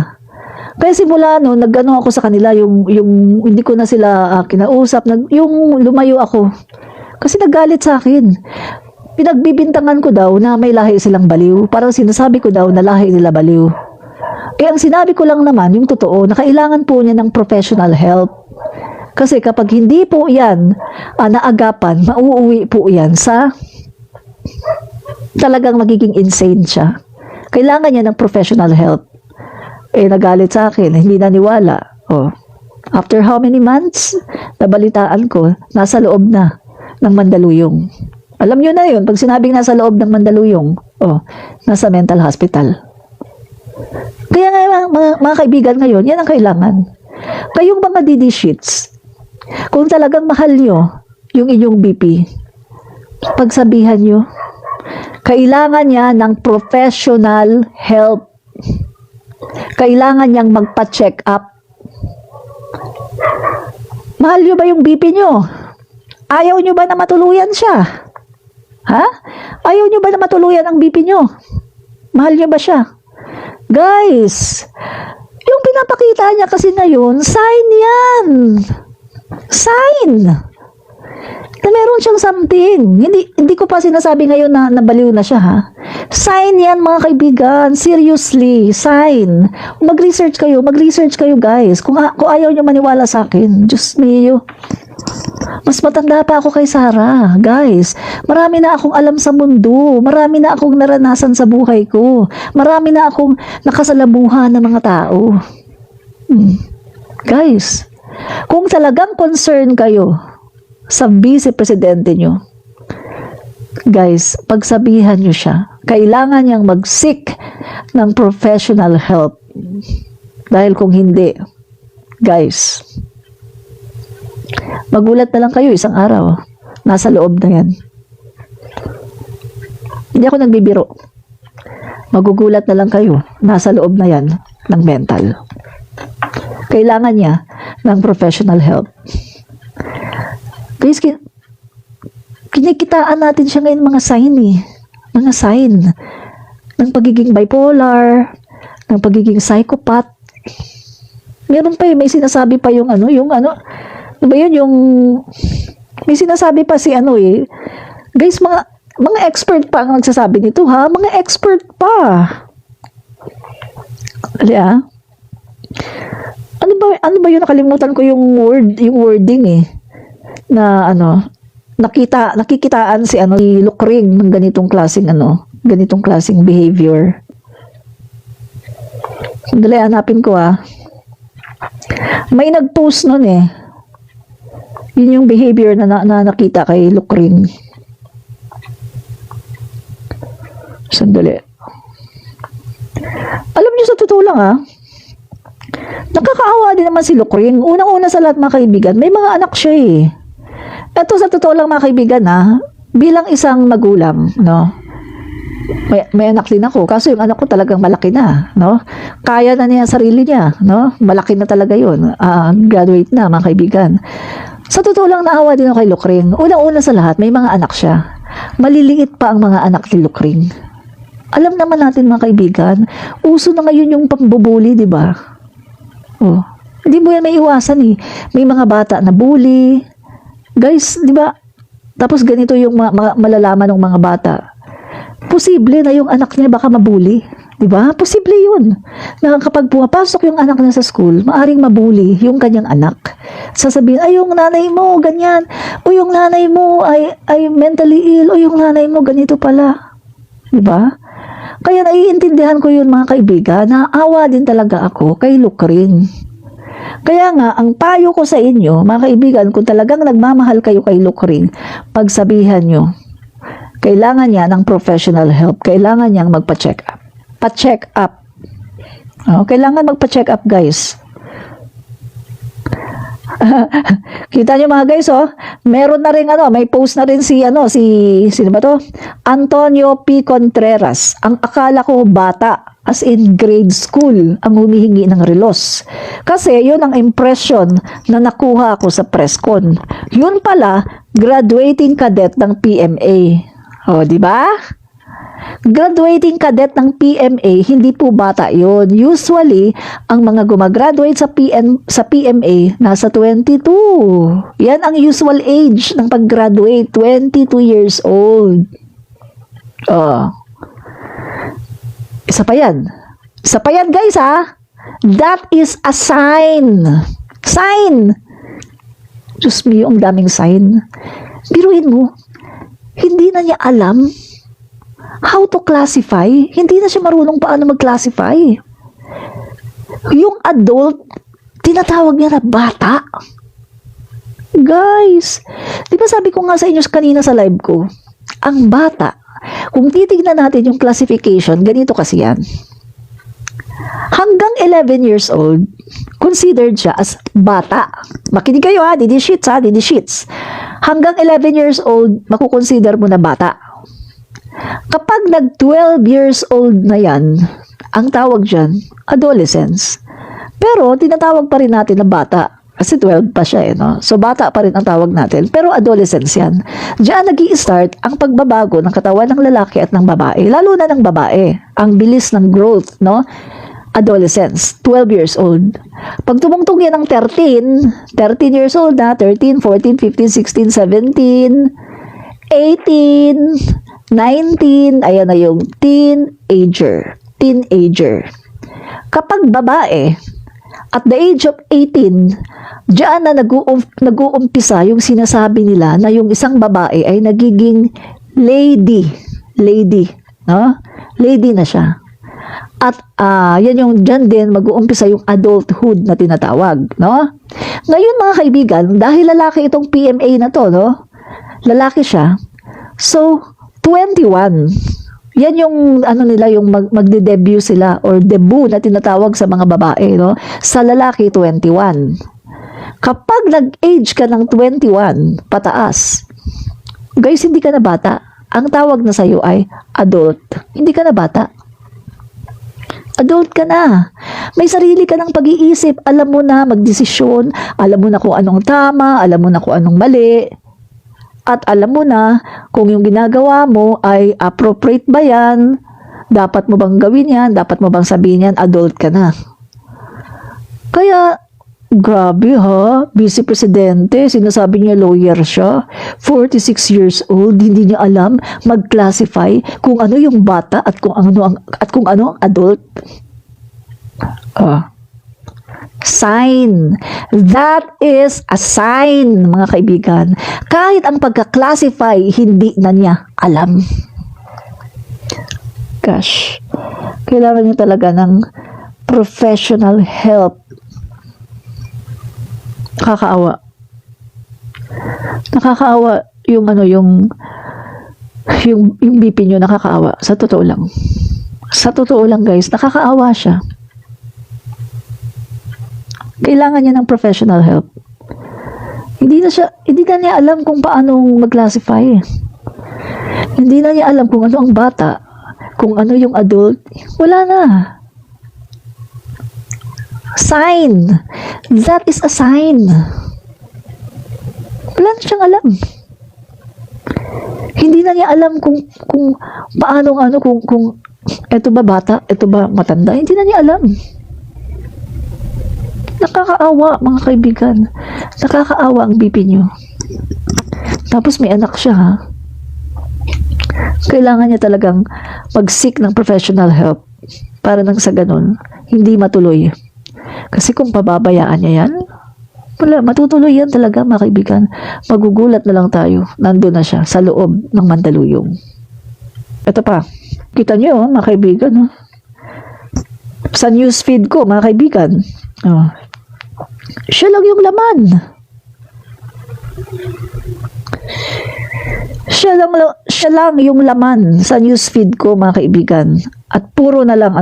Kaya simula nagano ako sa kanila, yung hindi ko na sila kinausap, yung lumayo ako. Kasi nagalit sa akin. Pinagbibintangan ko daw na may lahi silang baliw. Parang sinasabi ko daw na lahi nila baliw. Ang sinabi ko lang naman, yung totoo, na kailangan po niya ng professional help. Kasi kapag hindi po yan naagapan, mauuwi po yan sa talagang magiging insane siya. Kailangan niya ng professional help. Nagalit sa akin, hindi naniwala. After how many months, nabalitaan ko, nasa loob na ng Mandaluyong. Alam niyo na yun, pag sinabing nasa loob ng Mandaluyong, nasa mental hospital. Kaya nga, mga kaibigan ngayon, yan ang kailangan. Kayong mga DD sheets, kung talagang mahal nyo yung inyong BP, pagsabihan nyo, kailangan niya ng professional help. Kailangan niyang magpa-check up. Mahal nyo ba yung BP nyo? Ayaw nyo ba na matuluyan siya? Ha? Ayaw nyo ba na matuluyan ang BP nyo? Mahal nyo ba siya? Guys, yung pinapakita niya kasi ngayon, sign yan. Sign. Na meron siyang something. Hindi ko pa sinasabi ngayon na nabaliw na siya, ha? Sign yan, mga kaibigan. Seriously, sign. Mag-research kayo, guys. Kung ayaw niyo maniwala sa akin, Diyos mio. Mas matanda pa ako kay Sarah, guys. Marami na akong alam sa mundo. Marami na akong naranasan sa buhay ko. Marami na akong nakasalamuhan ng mga tao. Guys, Kung talagang concern kayo sa vice presidente nyo, guys, pagsabihan nyo siya. Kailangan niyang mag-seek ng professional help. Dahil kung hindi, guys, magulat na lang kayo isang araw. Nasa loob na yan. Hindi ako nagbibiro. Magugulat na lang kayo. Nasa loob na yan ng mental. Kailangan niya ng professional help. Guys, kinikitaan natin siya ngayon mga sign eh. Mga sign ng pagiging bipolar, ng pagiging psychopath. Meron pa may sinasabi pa yung ano, ano ba yun, may sinasabi pa si guys, mga expert pa ang nagsasabi nito ha, mga expert pa. Alya? Ano ba yun, nakalimutan ko yung wording eh, na nakikitaan si Lucring ng ganitong klaseng behavior. Sandali, hanapin ko may nag-post nun eh. Yun yung behavior na nakita kay Lucring. Sandali. Alam niyo, sa totoo lang nakakaawa din naman si Lucring. Unang-una sa lahat, mga kaibigan, may mga anak siya eh. Ito, sa totoo lang, mga kaibigan bilang isang magulang, no? May anak din ako, kaso yung anak ko talagang malaki na, no? Kaya na niya sarili niya, no? Malaki na talaga yun. Graduate na, mga kaibigan. Sa totoo lang, naawa din ako kay Lucring. Unang-una sa lahat, may mga anak siya. Maliliit pa ang mga anak ni Lucring. Alam naman natin, mga kaibigan, uso na ngayon yung pambubuli, di ba? Oh, hindi mo yan may iwasan eh. May mga bata na bully. Guys, di ba? Tapos ganito yung malalaman ng mga bata. Posible na yung anak niya baka mabuli. Di ba? Posible yun. Na kapag pumapasok yung anak niya sa school, maaring mabuli yung kanyang anak. Sasabihin, ay yung nanay mo, ganyan. O yung nanay mo ay mentally ill. O yung nanay mo, ganito pala. Di ba? Kaya naiintindihan ko yun, mga kaibigan, na awa din talaga ako kay Lucring. Kaya nga, ang payo ko sa inyo, mga kaibigan, kung talagang nagmamahal kayo kay Lucring, pagsabihan nyo, kailangan niya ng professional help. Kailangan niyang magpa-check up. Pa-check up. Kailangan magpa-check up, guys. Kita niyo, mga guys, meron na rin may post na rin sino ba to? Antonio P. Contreras. Ang akala ko bata, as in grade school, ang humihingi ng relos. Kasi yun ang impression na nakuha ko sa press con. Yun pala, graduating cadet ng PMA. Di ba? Graduating cadet ng PMA, hindi po bata yun. Usually, ang mga gumagraduate sa PMA, nasa 22. Yan ang usual age ng pag-graduate, 22 years old. Isa pa yan. Isa pa yan, guys, That is a sign. Sign. Diyos me, ang daming sign. Biruin mo, hindi na niya alam how to classify. Hindi na siya marunong paano mag-classify. Yung adult, tinatawag niya na bata. Guys, di ba sabi ko nga sa inyo kanina sa live ko, ang bata, kung titignan natin yung classification, ganito kasi yan. Hanggang 11 years old, considered siya as bata. Makinig kayo Didi Sheets. Hanggang 11 years old, makukonsider mo na bata. Kapag nag-12 years old na yan, ang tawag dyan, adolescence. Pero, tinatawag pa rin natin na bata. Kasi 12 pa siya no? So, bata pa rin ang tawag natin. Pero, adolescence yan. Diyan nag-i-start ang pagbabago ng katawan ng lalaki at ng babae. Lalo na ng babae. Ang bilis ng growth, no? Adolescence, 12 years old. Pag tumungtong yan ng 13 years old 13, 14, 15, 16, 17, 18, 19, ayan na yung teenager. Kapag babae, at the age of 18, diyan na nag-uumpisa yung sinasabi nila na yung isang babae ay nagiging lady, no? Lady na siya. At yan yung dyan din mag-uumpisa yung adulthood na tinatawag, no? Ngayon mga kaibigan, dahil lalaki itong PMA na to, no? Lalaki siya. So, 21. Yan yung ano nila, yung magde-debut sila or debut na tinatawag sa mga babae, no? Sa lalaki, 21. Kapag nag-age ka ng 21 pataas, guys, hindi ka na bata. Ang tawag na sa'yo ay adult. Hindi ka na bata. Adult ka na. May sarili ka ng pag-iisip. Alam mo na magdesisyon. Alam mo na kung anong tama. Alam mo na kung anong mali. At alam mo na kung yung ginagawa mo ay appropriate ba yan. Dapat mo bang gawin yan? Dapat mo bang sabihin yan? Adult ka na. Kaya, grabe ha. Vice Presidente. Sinasabi niya lawyer siya. 46 years old. Hindi niya alam mag-classify kung ano yung bata at kung ano ang adult. Sign. That is a sign, mga kaibigan. Kahit ang pagka-classify, hindi na niya alam. Gosh. Kailangan niya talaga ng professional help. Nakakaawa. Nakakaawa yung yung BP nyo, nakakaawa. Sa totoo lang. Sa totoo lang, guys, nakakaawa siya. Kailangan niya ng professional help. Hindi na niya alam kung paano mag-classify. Hindi na niya alam kung ano ang bata, kung ano yung adult. Wala na. Sign. That is a sign. Wala na siyang alam. Hindi na niya alam kung paano kung eto ba bata, eto ba matanda. Hindi na niya alam. Nakakaawa, mga kaibigan. Nakakaawa ang BP nyo. Tapos may anak siya, ha? Kailangan niya talagang mag-seek ng professional help para nang sa ganun, hindi matuloy. Kasi kung pababayaan niya yan, wala, matutuloy yan talaga, mga kaibigan. Magugulat na lang tayo. Nandun na siya sa loob ng Mandaluyong. Ito pa. Kita niyo, mga kaibigan, no? Sa newsfeed ko, mga kaibigan, siya lang yung laman. Siya lang yung laman sa newsfeed ko, mga kaibigan. At puro na lang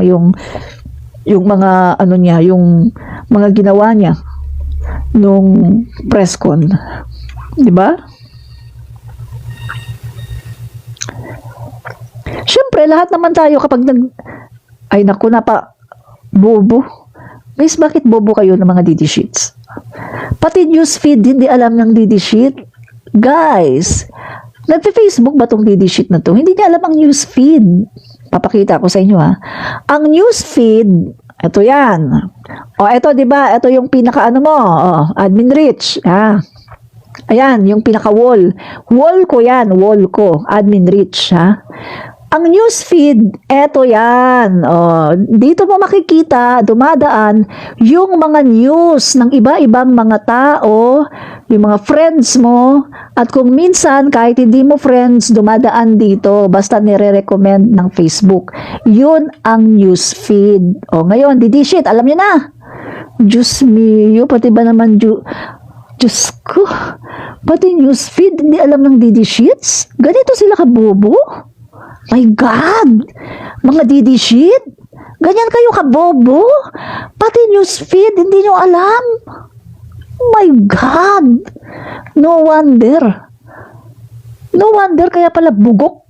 yung mga niya, yung mga ginawa niya nung press con. 'Di ba? Siyempre, lahat naman tayo kapag ay naku na pa, bobo. Guys, bakit bobo kayo ng mga DD sheets? Pati newsfeed, hindi alam ng DD sheet. Guys, nagpe-Facebook ba tong DD sheet na to? Hindi niya alam ang newsfeed. Papakita ko sa inyo, ha. Ang newsfeed, ito yan. O, ito, di ba? Ito yung pinaka mo. O, admin rich. Ha? Ayan, yung pinaka-wall. Wall ko yan. Wall ko. Admin rich. Ha? Ang newsfeed, eto yan. O, dito mo makikita, dumadaan, yung mga news ng iba-ibang mga tao, yung mga friends mo, at kung minsan, kahit hindi mo friends, dumadaan dito, basta nire-recommend ng Facebook. Yun ang newsfeed. O, ngayon, didishit, alam niyo na. Diyos mio, pati ba naman, Diyos ko, pati newsfeed, hindi alam ng didishits? Ganito sila kabobo? My God! Mga DD sheet? Ganyan kayo kabobo? Pati newsfeed, hindi nyo alam? My God! No wonder. No wonder kaya pala bugok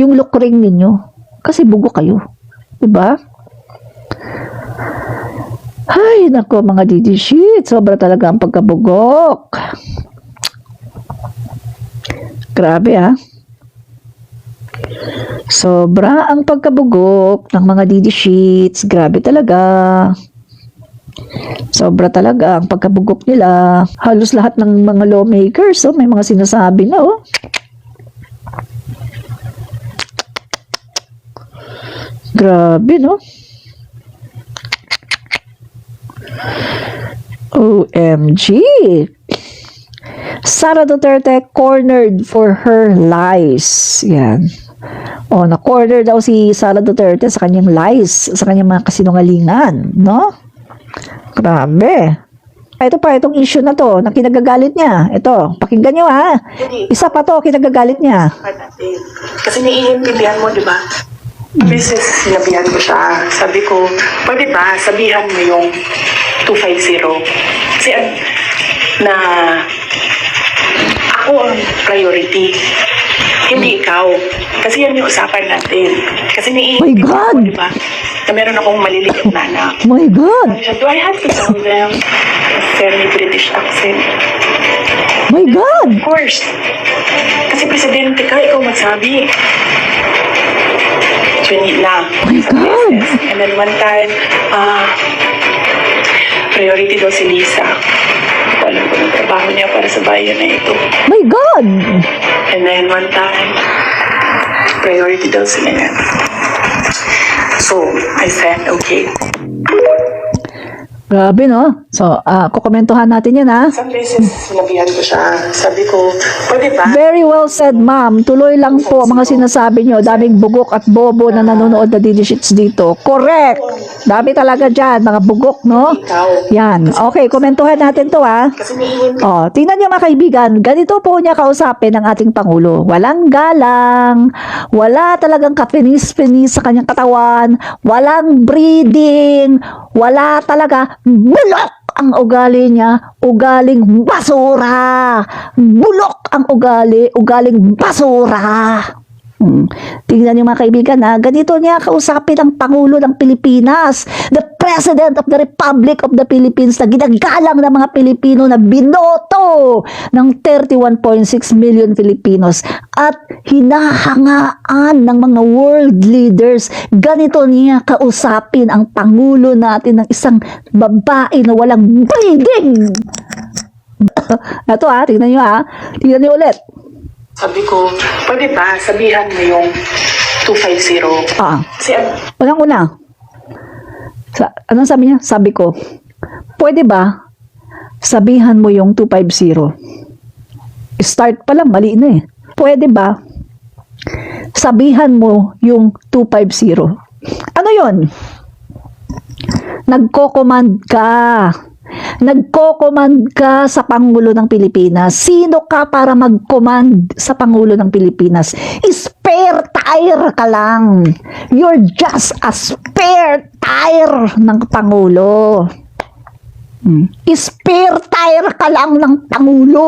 yung lukring ninyo. Kasi bugok kayo. Diba? Ay, nako mga DD sheet. Sobra talaga ang pagkabugok. Grabe, ha? Sobra ang pagkabugok ng mga DD sheets. Grabe talaga. Sobra talaga ang pagkabugok nila. Halos lahat ng mga lawmakers, may mga sinasabi na, Grabe, no? OMG. Sara Duterte cornered for her lies. Yan. Na-corner daw si Sara Duterte sa kanyang lies, sa kanyang mga kasinungalingan, no? Grabe. Ito pa, itong issue na to, na kinagagalit niya. Ito, pakinggan nyo ha. Isa pa to, kinagagalit niya. Kasi naiintindihan mo, di ba? Beses sinabihan ko siya. Sabi ko, pwede ba sabihan mo yung 250? Kasi na ako ang priority. Hindi ikaw. Kasi yan yung usapan natin. Kasi naiintindihan God! mo, di ba? Na meron akong maliliit na anak. My God! Sabi siya, do I have to tell them? Semi-British accent. My God! Of course. Kasi presidente ka, ikaw magsabi. Na. My God! And then one time, priority daw si Lisa. Hindi ko alam kung ang trabaho niya para sa bayan na ito. My God! And then one time, priority daw si Nena. So, I said, okay. Grabe, no? So, kukomentuhan natin yan, ha? Some beses, sinabihan ko siya. Sabi ko, pwede ba? Very well said, ma'am. Tuloy lang po mga sinasabi nyo. Daming bugok at bobo na nanonood na didishits dito. Correct! Dami talaga dyan, mga bugok, no? Yan. Okay, komentuhan natin to, ha? Kasi naiintindihan Oh, tingnan niyo mga kaibigan, ganito po niya kausapin ng ating Pangulo. Walang galang, wala talagang kapinis-pinis sa kanyang katawan, walang breeding, wala talaga, bulok ang ugali niya, ugaling basura. Bulok ang ugali, ugaling basura. Tingnan niyo mga kaibigan ha, ganito niya kausapin ang Pangulo ng Pilipinas, the President of the Republic of the Philippines na ginagalang ng mga Pilipino na binoto ng 31.6 million Filipinos at hinahangaan ng mga world leaders. Ganito niya kausapin ang Pangulo natin ng isang babae na walang breeding. Ito ha, tingnan niyo ha, tingnan niyo ulit. Sabi ko, pwede ba sabihan mo yung 250? Kasi Unang-una, anong sabi niya? Sabi ko, pwede ba sabihan mo yung 250? Start pa lang, mali na eh. Pwede ba sabihan mo yung 250? Ano yon? Nagko-command ka. Nagko-command ka sa Pangulo ng Pilipinas. Sino ka para mag-command sa Pangulo ng Pilipinas? Spare tire ka lang. You're just a spare tire ng Pangulo. Spare tire ka lang ng Pangulo.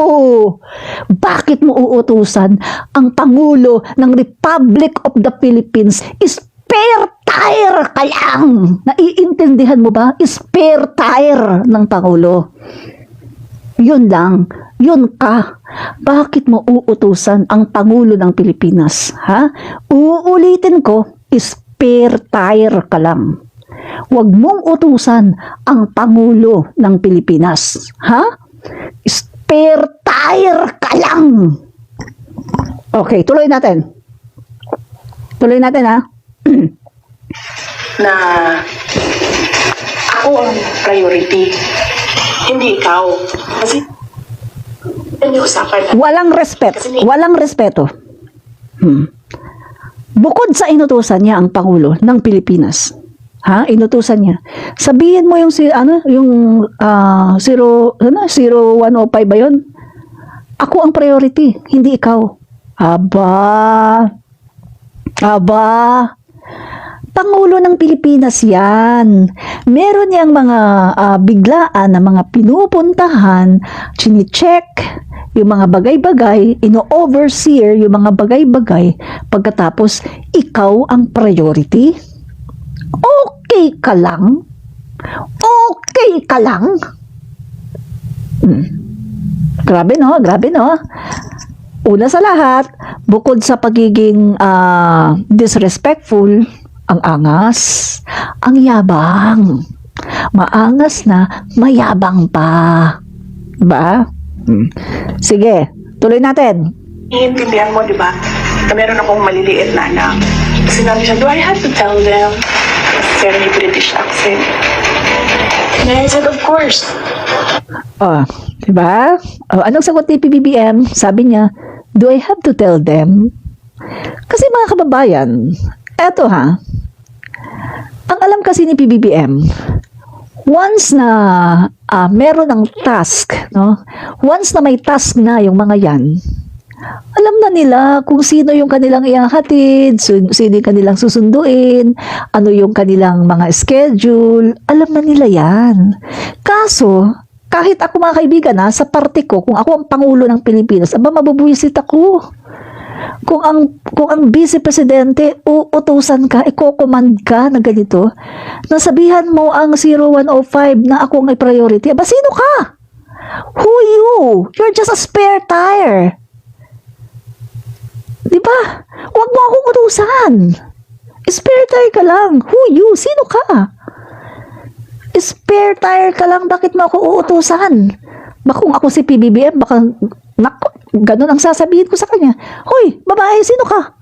Bakit mo uutusan ang Pangulo ng Republic of the Philippines? Spare tire ka lang. Naiintindihan mo ba? Spare tire ng Pangulo. Yun lang. Yun ka. Bakit mo uutusan ang Pangulo ng Pilipinas? Ha? Uulitin ko, spare tire ka lang. Huwag mong utusan ang Pangulo ng Pilipinas. Ha? Spare tire ka lang. Okay, tuloy natin. Tuloy natin ha. na ako ang priority. Hindi ikaw. Kasi yan yung usapan na. Walang respeto. Walang respeto. Bukod sa inutusan niya ang Pangulo ng Pilipinas. Ha? Inutusan niya. Sabihin mo yung yung 0105 ba 'yon? Ako ang priority, hindi ikaw. Aba. Pangulo ng Pilipinas yan. Meron niyang mga biglaan na mga pinupuntahan, chine-check yung mga bagay-bagay, ino-overseer yung mga bagay-bagay, pagkatapos ikaw ang priority? Okay ka lang? Okay ka lang? Grabe no? Grabe no? Una sa lahat, bukod sa pagiging disrespectful, ang angas, ang yabang. Maangas na, mayabang pa. Diba? Sige, tuloy natin. Iintindihan mo, di ba? Na meron akong maliliit na anak. Sinabi siya, do I have to tell them? Semi-British accent. And I said, of course. Diba? Anong sagot ni PBBM? Sabi niya, do I have to tell them? Kasi mga kababayan, eto ha, ang alam kasi ni PBBM, once na meron ng task, no? Once na may task na yung mga yan, alam na nila kung sino yung kanilang ihahatid, sino yung kanilang susunduin, ano yung kanilang mga schedule, alam na nila yan. Kaso, kahit ako mga kaibigan sa parte ko, kung ako ang Pangulo ng Pilipinas, mabubuwisit ako. Kung ang Vice Presidente uutusan ka, iko-command ka na ganito, nasabihan mo ang 0105 na ako ang priority, sino ka? Who you? You're just a spare tire. Diba? Huwag mo akong utusan. Spare tire ka lang. Who you? Sino ka? Spare tire ka lang, bakit mo ako uutusan? Baka kung ako si PBBM, baka ganun ang sasabihin ko sa kanya. Hoy, babae, sino ka?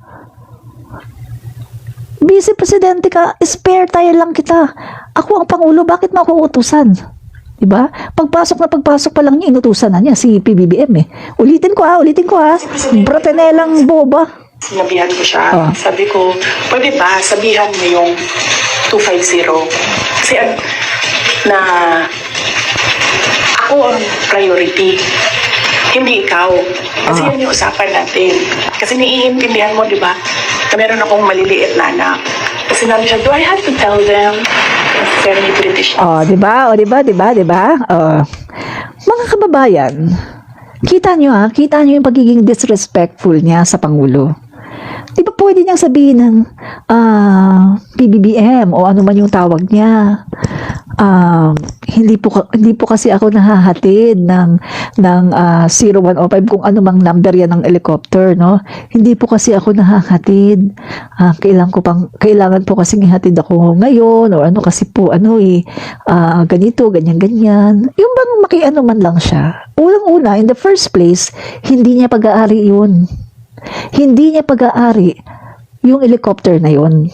Vice Presidente ka, spare tire lang kita. Ako ang Pangulo, bakit mo ako uutusan? Diba? Pagpasok pa lang niya, inutusan na niya si PBBM Ulitin ko ha. Bratelang boba. Sinabihan ko siya. Sabi ko, pwede ba sabihan mo yung 250? Kasi na ako ang priority, hindi ikaw. Kasi yan yung usapan natin. Kasi naiintindihan mo, di ba, na meron akong maliliit na anak. Kasi namin siya, do I have to tell them? Very British. Di ba? Mga kababayan, kita nyo yung pagiging disrespectful niya sa Pangulo. Di ba pwede niyang sabihin ng PBBM o ano man yung tawag niya, hindi po kasi ako nahahatid ng 0105 kung ano mang number yan ng helicopter, no? Hindi po kasi ako nahahatid. Kailangan po kasi ihatid ako ngayon o ano kasi po ganito, ganyan. Yung bang makiano man lang siya. Unang-una, in the first place, hindi niya pag-aari yun. Hindi niya pag-aari yung helicopter na yun.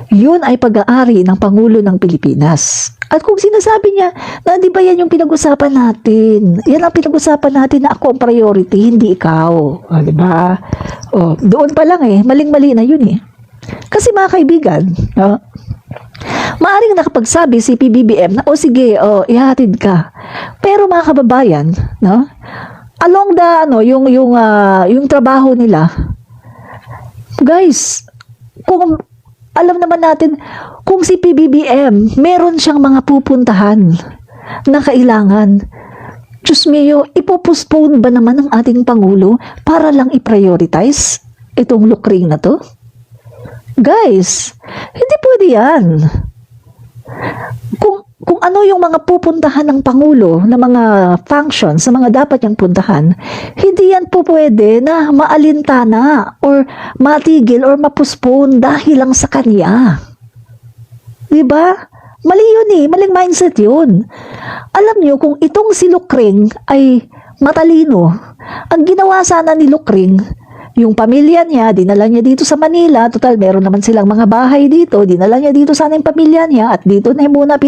Yun ay pag-aari ng Pangulo ng Pilipinas. At kung sinasabi niya na di ba yan yung pinag-usapan natin, yan ang pinag-usapan natin na ako ang priority, hindi ikaw. Di ba? Doon pa lang maling-mali na yun Kasi mga kaibigan, maaring nakapagsabi si PBBM na sige, ihatid ka. Pero mga kababayan, along the yung trabaho nila, guys, kung alam naman natin kung si PBBM meron siyang mga pupuntahan na kailangan, Diyos mio, ipopostpone ba naman ng ating Pangulo para lang i-prioritize itong lukring na to? Guys, hindi pwede yan. Kung ano yung mga pupuntahan ng Pangulo na mga functions, sa mga dapat niyang puntahan, hindi yan po pwede na maalintana or matigil or mapuspone dahil lang sa kanya. Diba? Mali yun maling mindset yun. Alam niyo, kung itong si Lukring ay matalino, ang ginawa sana ni Lukring, yung pamilya niya, dinala niya dito sa Manila. Total, meron naman silang mga bahay dito. Dinala niya dito sana yung pamilya niya. At dito na muna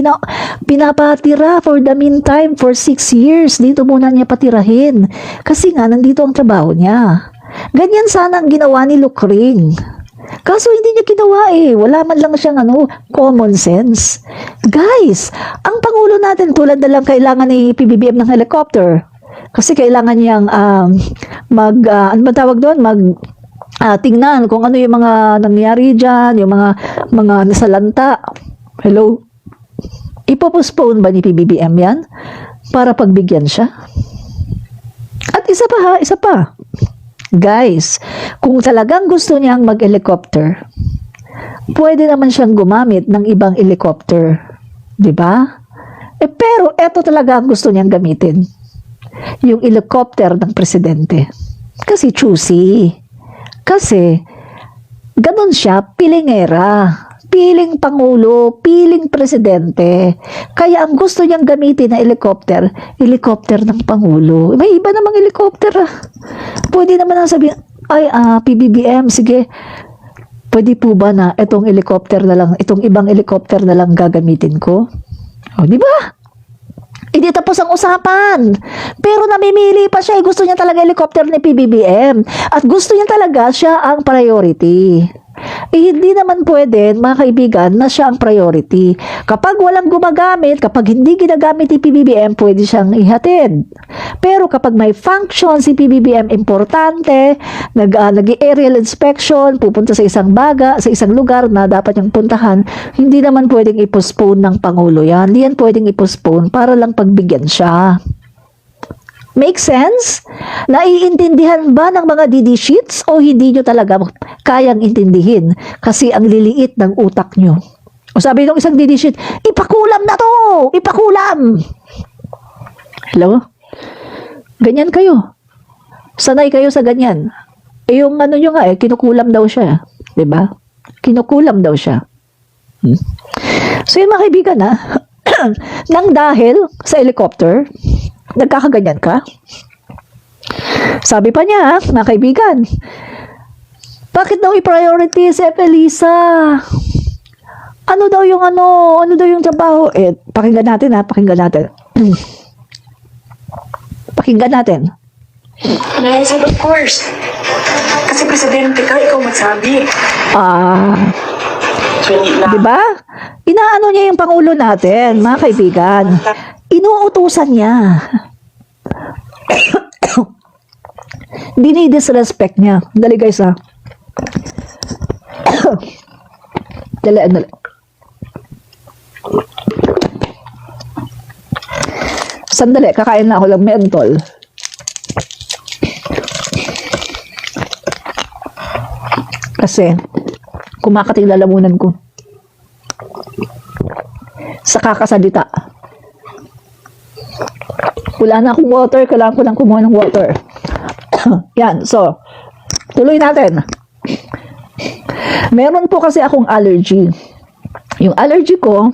pinapatira for the meantime for 6 years. Dito muna niya patirahin. Kasi nga, nandito ang trabaho niya. Ganyan sana ang ginawa ni Lukring. Kaso hindi niya ginawa Wala man lang siyang common sense. Guys, ang Pangulo natin tulad na lang kailangan ni PBBM ng helicopter. Kasi kailangan niyang tingnan kung ano yung mga nangyari dyan, yung mga nasalanta. Hello? Ipopostpone ba ni PBBM yan? Para pagbigyan siya? At isa pa. Guys, kung talagang gusto niyang mag-helicopter, pwede naman siyang gumamit ng ibang helicopter. Diba? Pero eto talaga ang gusto niyang gamitin. Yung helicopter ng presidente. Kasi choosy. Kasi, ganun siya, pilingera. Piling Pangulo, piling presidente. Kaya ang gusto niyang gamitin na helicopter ng Pangulo. May iba namang helicopter Pwede naman ang sabihin, PBBM, sige, pwede po ba na itong helicopter na lang, itong ibang helicopter na lang gagamitin ko? Di ba? Hindi tapos ang usapan. Pero namimili pa siya. Gusto niya talaga helicopter ni PBBM. At gusto niya talaga siya ang priority. Eh, hindi naman pwede, mga kaibigan, na siya ang priority. Kapag walang gumagamit, kapag hindi ginagamit ni PBBM, pwede siyang ihatid. Pero kapag may function si PBBM, importante, nag-aerial inspection, pupunta sa isang sa isang lugar na dapat niyang puntahan, hindi naman pwedeng i-postpone ng Pangulo yan. Hindi yan pwedeng i-postpone para lang pagbigyan siya. Make sense? Naiintindihan ba ng mga DD sheets o hindi nyo talaga kayang intindihin kasi ang liliit ng utak nyo? O sabi ng isang DD sheet, ipakulam na to! Ipakulam! Hello? Ganyan kayo. Sanay kayo sa ganyan. Eh yung ano nyo nga kinukulam daw siya. Diba? Kinukulam daw siya. So yun mga kaibigan nang dahil sa helicopter, nagkakaganyan ka? Sabi pa niya, mga kaibigan, bakit daw i-priority si Elisa? Ano daw yung trabaho? Pakinggan natin. Pakinggan natin. And I said, of course. Kasi presidente ka, ikaw magsabi. Diba? Inaano niya yung Pangulo natin, mga kaibigan. Inuutusan niya. Dinidisrespect niya. Dali guys Dali. Sandali, kakain na ako ng mentol. Kasi, kumakating lalamunan ko. Sa kakasalita. Wala na akong water, kailangan ko lang kumuha ng water. Yan, so, tuloy natin. Meron po kasi akong allergy. Yung allergy ko,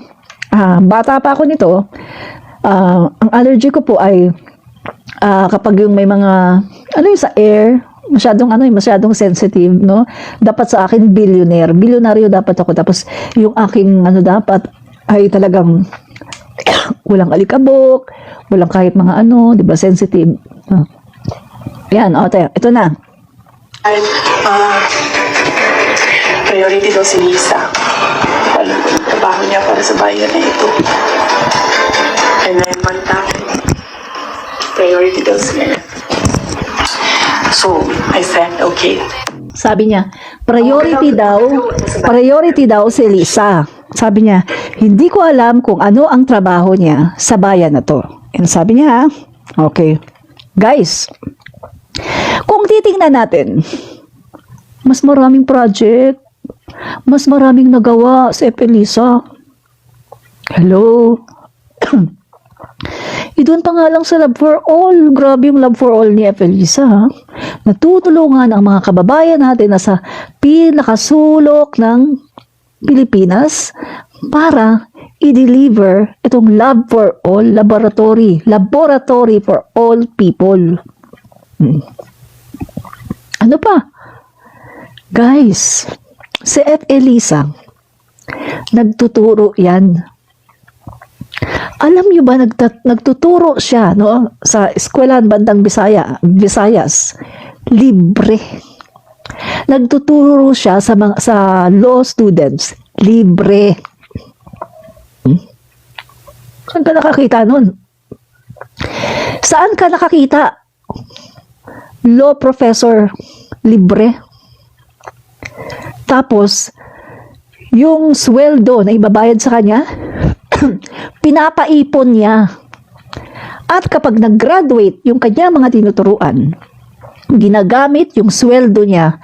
bata pa ako nito, ang allergy ko po ay kapag yung may mga, sa air, masyadong sensitive, no? Dapat sa akin, bilyonaryo dapat ako. Tapos, yung aking, dapat, ay talagang, walang alikabok, walang kahit mga di ba, sensitive. Yan, ito na. Priority daw si Lisa. Alam ko yung trabaho niya para sa bayan na ito. And then, one time, priority daw siya. So, I said, okay. Sabi niya, priority daw si Lisa. Sabi niya, hindi ko alam kung ano ang trabaho niya sa bayan na to. And sabi niya, okay. Guys, kung titingnan natin, mas maraming project, mas maraming nagawa sa Elisa. Hello? Doon pa nga lang sa Love for All. Grabe yung Love for All ni Elisa. Natutulungan ang mga kababayan natin na sa pinakasulok ng Pilipinas para i-deliver itong Love for All laboratory for all people. Ano pa? Guys, si Elisa, nagtuturo yan. Alam niyo ba, nagtuturo siya sa eskwelahan bandang Visayas, libre. Nagtuturo siya sa law students, libre. Saan ka nakakita nun? Saan ka nakakita? Law professor, libre. Tapos, yung sweldo na ibabayad sa kanya, pinapaipon niya. At kapag nag-graduate yung kanya mga tinuturuan, ginagamit yung sweldo niya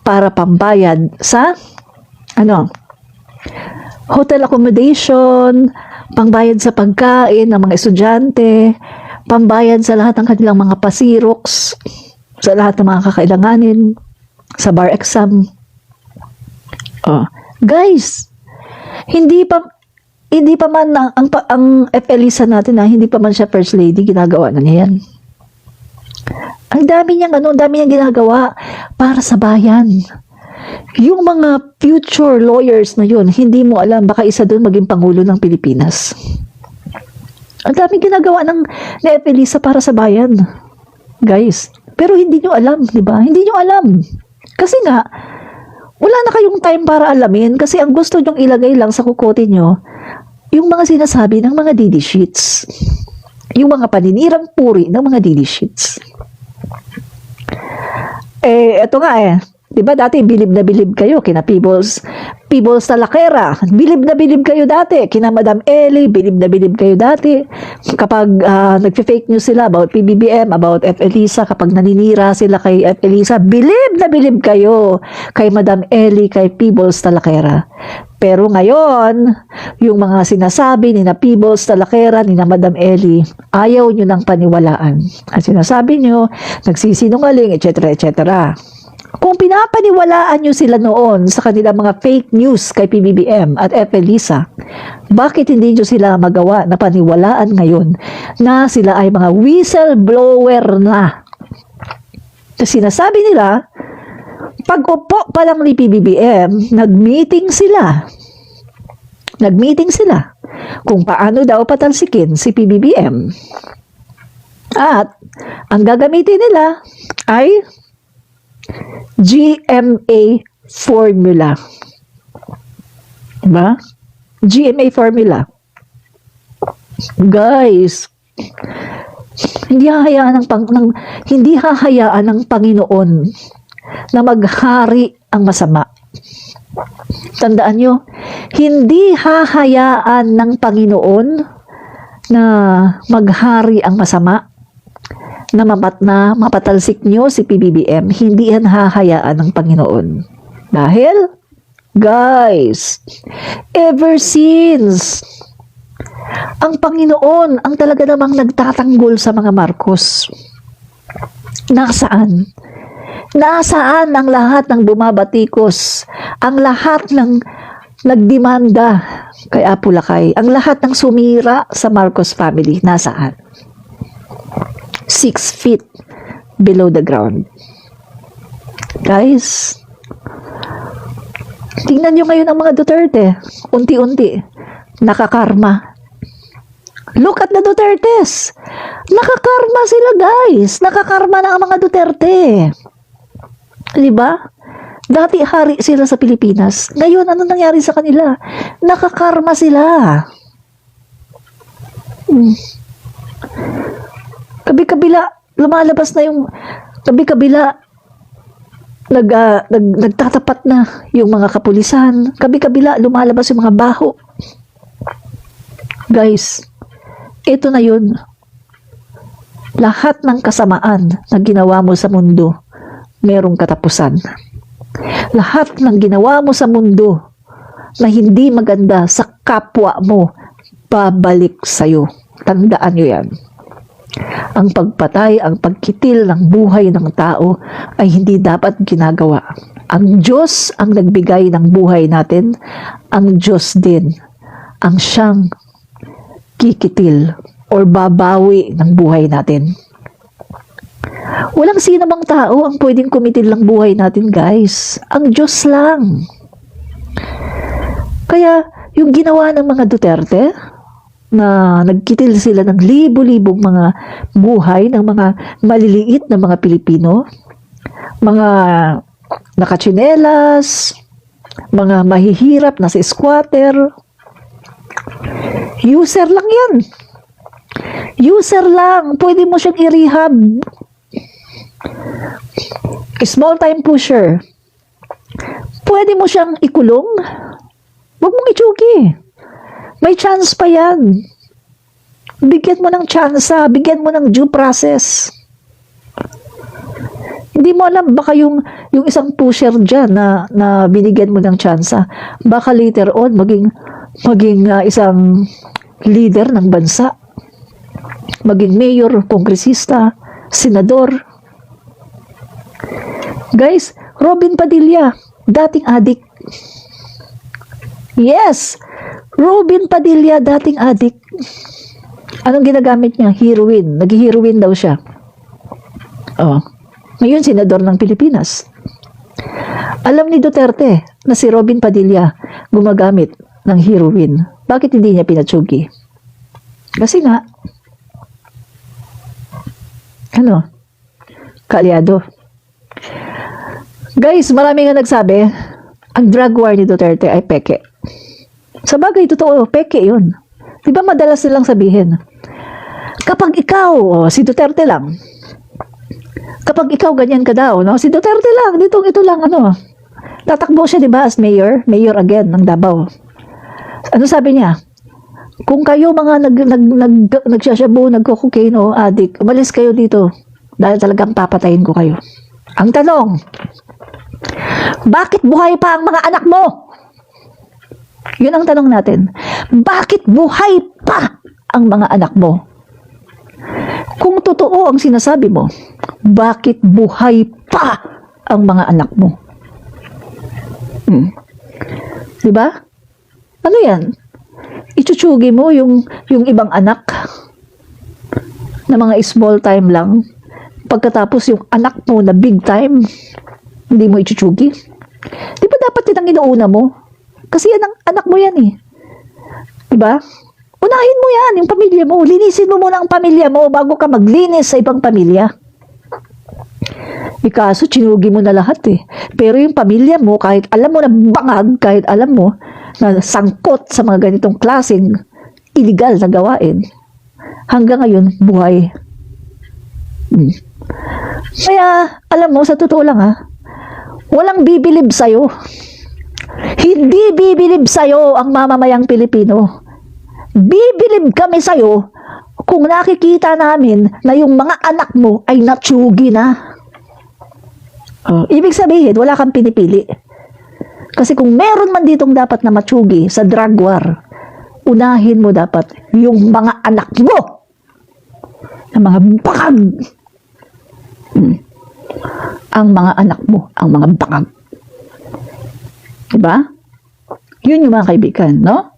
para pambayad sa hotel accommodation, pangbayad sa pagkain ng mga estudyante, pambayad sa lahat ng kanilang mga pasiroks, sa lahat ng mga kakailanganin, sa bar exam. Guys, hindi pa man ang Elisa natin hindi pa man siya first lady, ginagawa na niya yan. Ang dami niyang ginagawa para sa bayan. Yung mga future lawyers na yun, hindi mo alam, baka isa doon maging Pangulo ng Pilipinas. Ang dami ginagawa ni Elisa para sa bayan. Guys, pero hindi nyo alam, di ba? Hindi nyo alam. Kasi nga, Wala na kayong time para alamin kasi ang gusto nyong ilagay lang sa kukote nyo, yung mga sinasabi ng mga DD sheets. Yung mga paninirang puri ng mga DD sheets. Eto nga 'di ba dati bilib na bilib kayo kina Peebles Talakera. Bilib na bilib kayo dati kina Madam Ellie, bilib na bilib kayo dati kapag nagfe-fake news sila about PBBM, about F. Elisa, kapag naninira sila kay F. Elisa, bilib na bilib kayo kay Madam Ellie, kay Peebles Talakera. Pero ngayon, yung mga sinasabi ni na Peebles Talakera, ni na Madam Ellie, ayaw nyo ng paniwalaan. At sinasabi nyo, nagsisinungaling, etc. etc. Kung pinapaniwalaan nyo sila noon sa kanilang mga fake news kay PBBM at F. Elisa, bakit hindi nyo sila magawa na paniwalaan ngayon na sila ay mga whistleblower na? Kasi sinasabi nila, pag-upo pa lang ni PBBM, nag-meeting sila. Nag-meeting sila kung paano daw patalsikin si PBBM. At ang gagamitin nila ay GMA formula. Diba? GMA formula. Guys, hindi hahayaan ng Panginoon na maghari ang masama. Tandaan nyo, hindi hahayaan ng Panginoon na maghari ang masama, na mapatalsik nyo si PBBM. Hindi yan hahayaan ng Panginoon. Dahil, guys, ever since, ang Panginoon ang talaga namang nagtatanggol sa mga Marcos. Nasaan? Nasaan ang lahat ng bumabatikos? Ang lahat ng nagdemanda kay Apo Lakay? Ang lahat ng sumira sa Marcos family? Nasaan? 6 feet below the ground. Guys, tingnan nyo ngayon ang mga Duterte. Unti-unti, nakakarma. Look at the Dutertes. Nakakarma sila, guys. Nakakarma na ang mga Duterte. Diba? Dati hari sila sa Pilipinas. Ngayon, ano nangyari sa kanila? Nakakarma sila. Kabi-kabila, lumalabas na yung kabi-kabila, nagtatapat na yung mga kapulisan. Kabi-kabila, lumalabas yung mga baho. Guys, ito na yun. Lahat ng kasamaan na ginawa mo sa mundo, merong katapusan. Lahat ng ginawa mo sa mundo na hindi maganda sa kapwa mo, babalik sa'yo. Tandaan nyo yan. Ang pagpatay, ang pagkitil ng buhay ng tao ay hindi dapat ginagawa. Ang Diyos ang nagbigay ng buhay natin. Ang Diyos din ang siyang kikitil or babawi ng buhay natin. Walang sino mang tao ang pwedeng kumitil ng buhay natin, guys. Ang Diyos lang. Kaya, yung ginawa ng mga Duterte, na nagkitil sila ng libo-libong mga buhay ng mga maliliit na mga Pilipino, mga nakatsinelas, mga mahihirap na si squatter. User lang yan. User lang. Pwede mo siyang i-rehab. Small time pusher. Pwede mo siyang ikulong. Huwag mong itsugi. May chance pa yan. Bigyan mo ng tsansa, bigyan mo ng due process. Hindi mo alam, baka yung isang pusher dyan na binigyan mo ng tsansa, baka later on maging isang leader ng bansa, maging mayor, kongresista, senador. Guys, Robin Padilla, dating adik. Yes, Robin Padilla, dating adik. Anong ginagamit niya? Heroin. Nag-heroin daw siya. Oh. Ngayon, senador ng Pilipinas. Alam ni Duterte na si Robin Padilla gumagamit ng heroin. Bakit hindi niya pinatsugi? Kasi nga, kaalyado. Guys, marami nga nagsabi, ang drug war ni Duterte ay peke. Sa bagay, totoo, peke yun. Di ba madalas nilang sabihin, kapag ikaw, si Duterte lang, kapag ikaw ganyan ka daw, no? Si Duterte lang, ito lang, tatakbo siya, di ba, as mayor again ng Davao. Ano sabi niya? Kung kayo mga nagsashabu, nagko-cocaine o addict, umalis kayo dito dahil talagang papatayin ko kayo. Ang tanong, bakit buhay pa ang mga anak mo? Yun ang tanong natin. Bakit buhay pa ang mga anak mo? Kung totoo ang sinasabi mo, bakit buhay pa ang mga anak mo? Diba? Ano yan? Ichuchugi mo yung ibang anak na mga small time lang. Pagkatapos yung anak mo na big time, hindi mo ichuchugi. Di ba dapat yun ang inuuna mo? Kasi yan ang anak mo yan eh. Diba? Unahin mo yan, yung pamilya mo. Linisin mo muna ang pamilya mo bago ka maglinis sa ibang pamilya. Ikaso, chinugi mo na lahat eh. Pero yung pamilya mo, kahit alam mo na bangag, kahit alam mo na sangkot sa mga ganitong klaseng illegal na gawain, hanggang ngayon, buhay. Kaya, alam mo, sa totoo lang walang bibilib sa'yo. Hindi bibilib sa'yo ang mamamayang Pilipino. Bibilib kami sa'yo kung nakikita namin na yung mga anak mo ay natsugi na. Ibig sabihin, wala kang pinipili. Kasi kung meron man ditong dapat na matsugi sa drug war, unahin mo dapat yung mga anak mo na mga bakag. Ang mga anak mo, ang mga bakag. Diba? Yun yung mga kaibigan, no?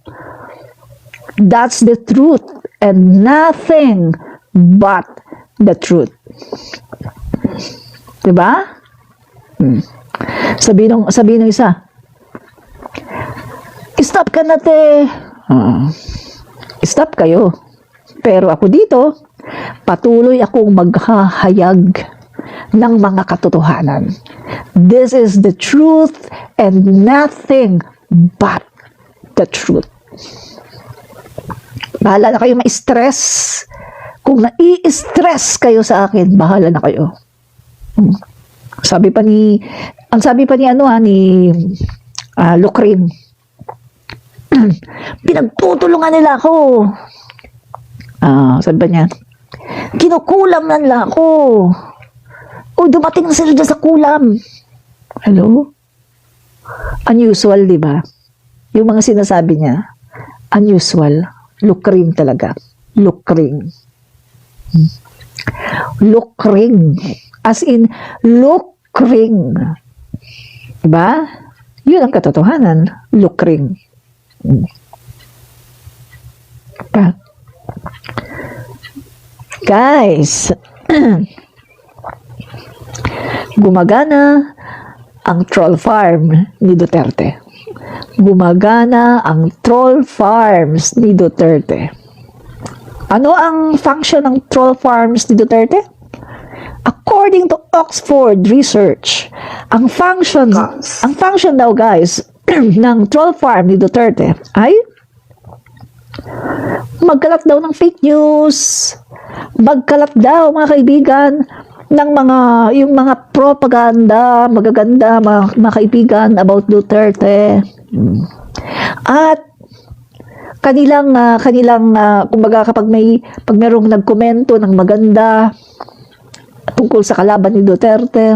That's the truth and nothing but the truth. Diba? Sabi nung isa, stop ka na te. Stop kayo. Pero ako dito, patuloy akong maghahayag ng mga katotohanan. This is the truth and nothing but the truth. Bahala na kayo ma-stress. Kung nai-stress kayo sa akin, bahala na kayo. Ang sabi pa ni Lucrin, pinagtutulungan nila ako. Sabi ba niya, kinukulam na nila ako. Dumating na sila dyan sa kulam. Hello? Unusual, di ba? Yung mga sinasabi niya, unusual. Lucrin talaga. Lucrin. Lucrin. As in, lucring. Diba? Yun ang katotohanan. Lucring. Guys, gumagana ang troll farm ni Duterte. Gumagana ang troll farms ni Duterte. Ano ang function ng troll farms ni Duterte? According to Oxford Research, ang function daw guys ng troll farm ni Duterte ay magkalat daw ng fake news, magkalat daw mga kaibigan ng yung mga propaganda, magaganda mga kaibigan about Duterte. At kanilang kumbaga pag merong nagkomento ng maganda tungkol sa kalaban ni Duterte,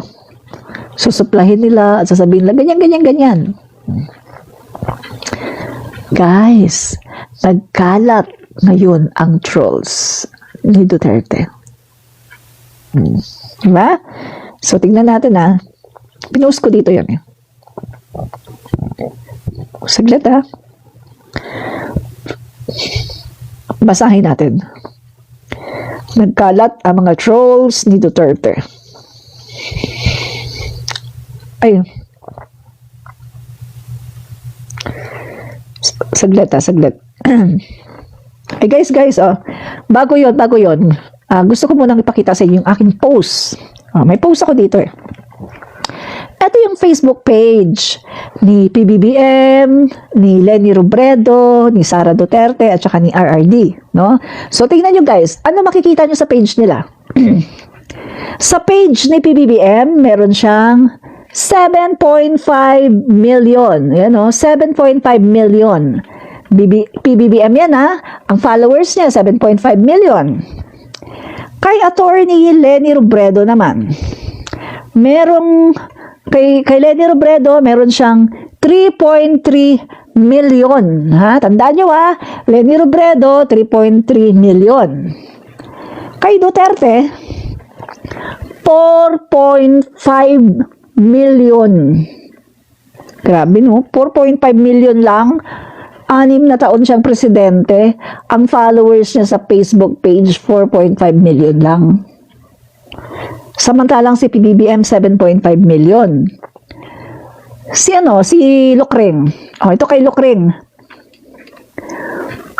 susuplahin nila at sasabihin nila ganyan. Guys, nagkalat ngayon ang trolls ni Duterte. Diba? So, tingnan natin pinost ko dito yan Saglit basahin natin. Nagkalat ang mga trolls ni Duterte. Ay. Saglit. Ay guys, bago yon. Gusto ko munang ipakita sa inyo yung aking post. May post ako dito Ito yung Facebook page ni PBBM, ni Leni Robredo, ni Sara Duterte, at saka ni RRD. No? So, tingnan nyo guys, ano makikita nyo sa page nila? Sa page ni PBBM, meron siyang 7.5 million. Yan o, 7.5 million. PBBM yan ha. Ang followers niya, 7.5 million. Kay attorney Leni Robredo naman, merong, kay Leni Robredo, meron siyang 3.3 million. Ha? Tandaan nyo ha, Leni Robredo, 3.3 million. Kay Duterte, 4.5 million. Grabe no, 4.5 million lang. 6 na taon siyang presidente. Ang followers niya sa Facebook page, 4.5 million lang. Samantalang si PBBM, 7.5 million. Si Lucreng. Oh, ito kay Lucreng.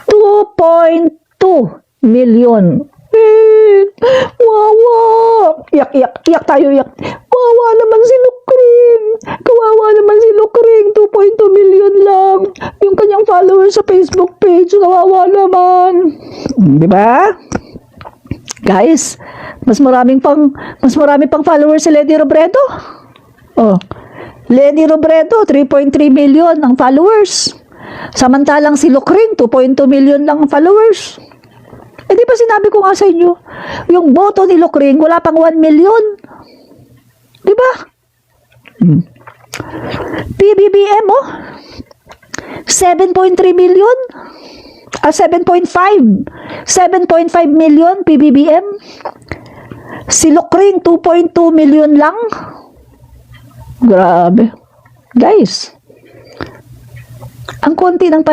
2.2 million. Wawa! Iyak tayo. Wawa naman si Lucreng. Kawawa naman si Lucreng. 2.2 million lang. Yung kanyang followers sa Facebook page. Kawawa naman. Diba? Guys, mas marami pang followers si Leni Robredo. Oh. Leni Robredo, 3.3 million ang followers. Samantalang si Lucreng, 2.2 million lang ang followers. Eh di ba sinabi ko nga sa inyo, yung boto ni Lucreng wala pang 1 million. Di ba? PBBM 7.3 million. 7.5 million PBBM. Si Lucreng 2.2 million lang. Grabe. Guys, ang konti ng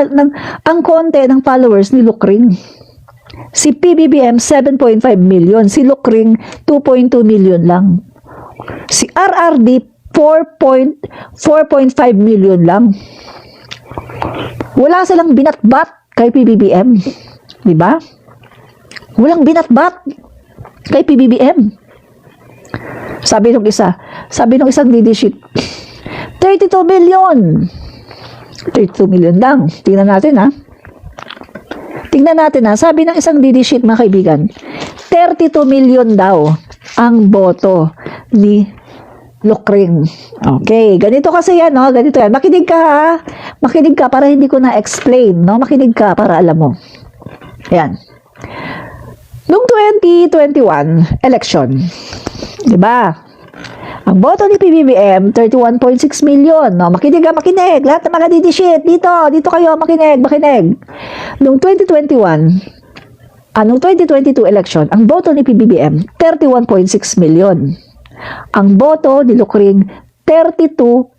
followers ni Lucreng. Si PBBM, 7.5 million. Si Lucreng, 2.2 million lang. Si RRD, 4.5 million lang. Wala silang binatbat kay PBBM. Diba? Walang binatbat kay PBBM. Sabi nung isang leadership, 32 million. 32 million lang. Tingnan natin ha. Sabi ng isang leadership mga kaibigan, 32 million daw ang boto ni Lucreng. Okay, ganito kasi yan, no? Ganito yan. Makinig ka ha. Makinig ka para hindi ko na-explain, no? Makinig ka para alam mo. Yan. Noong 2021 election, di ba? Ang boto ni PBBM, 31.6 million. No, makinig. Lahat ng mga didishit, dito kayo, makinig. Noong 2022 election, ang boto ni PBBM, 31.6 million. Ang boto ni Lucreng, 32.2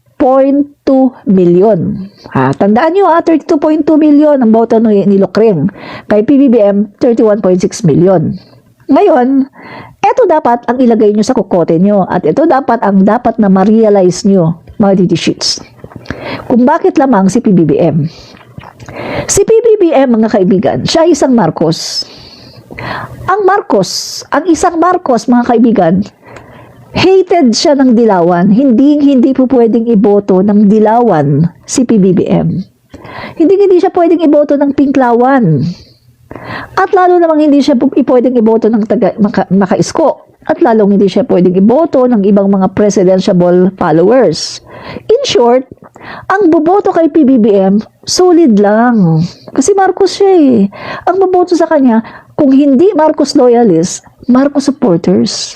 million. Tandaan nyo 32.2 million ang boto ni Lucreng. Kay PBBM, 31.6 million. Ngayon, ito dapat ang ilagay nyo sa kukote nyo at ito dapat na ma-realize nyo, mga didishits. Kung bakit lamang si PBBM. Si PBBM, mga kaibigan, siya isang Marcos. Ang isang Marcos, mga kaibigan, hated siya ng Dilawan. Hindi po pwedeng iboto ng Dilawan si PBBM. Hindi siya pwedeng iboto ng Pinklawan. At lalo namang hindi siya pwedeng iboto ng Maka-Isko. At lalong hindi siya pwedeng iboto ng ibang mga presidential followers. In short, ang boboto kay PBBM, solid lang. Kasi Marcos siya eh. Ang boboto sa kanya, kung hindi Marcos loyalists, Marcos supporters.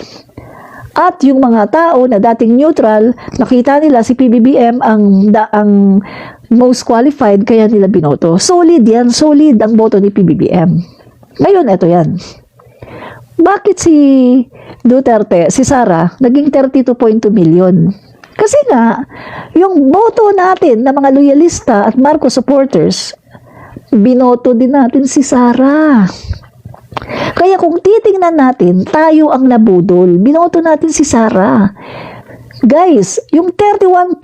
At yung mga tao na dating neutral, nakita nila si PBBM ang most qualified, kaya nila binoto. Solid yan, solid ang boto ni PBBM. Ngayon, eto yan. Bakit si Duterte, si Sara, naging 32.2 million? Kasi nga, yung boto natin na mga loyalista at Marcos supporters, binoto din natin si Sara. Kaya kung titingnan natin, tayo ang nabudol. Binoto natin si Sara. Guys, yung 31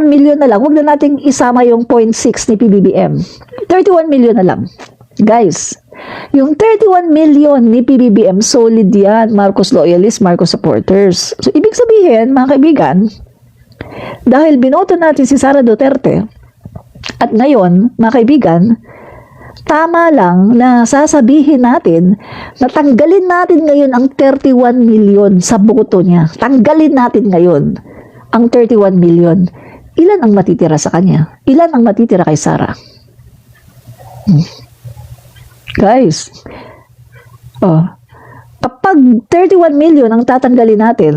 million na lang, huwag na nating isama yung 0.6 ni PBBM. 31 million na lang. Guys, Yung 31 million ni PBBM, solid yan. Marcos loyalists, Marcos supporters. So, ibig sabihin, mga kaibigan, dahil binoto natin si Sara Duterte, at ngayon, mga kaibigan, tama lang na sasabihin natin na tanggalin natin ngayon ang 31 million sa boto niya. Tanggalin natin ngayon ang 31 million. Ilan ang matitira sa kanya? Ilan ang matitira kay Sara? Guys, kapag 31 million ang tatanggalin natin,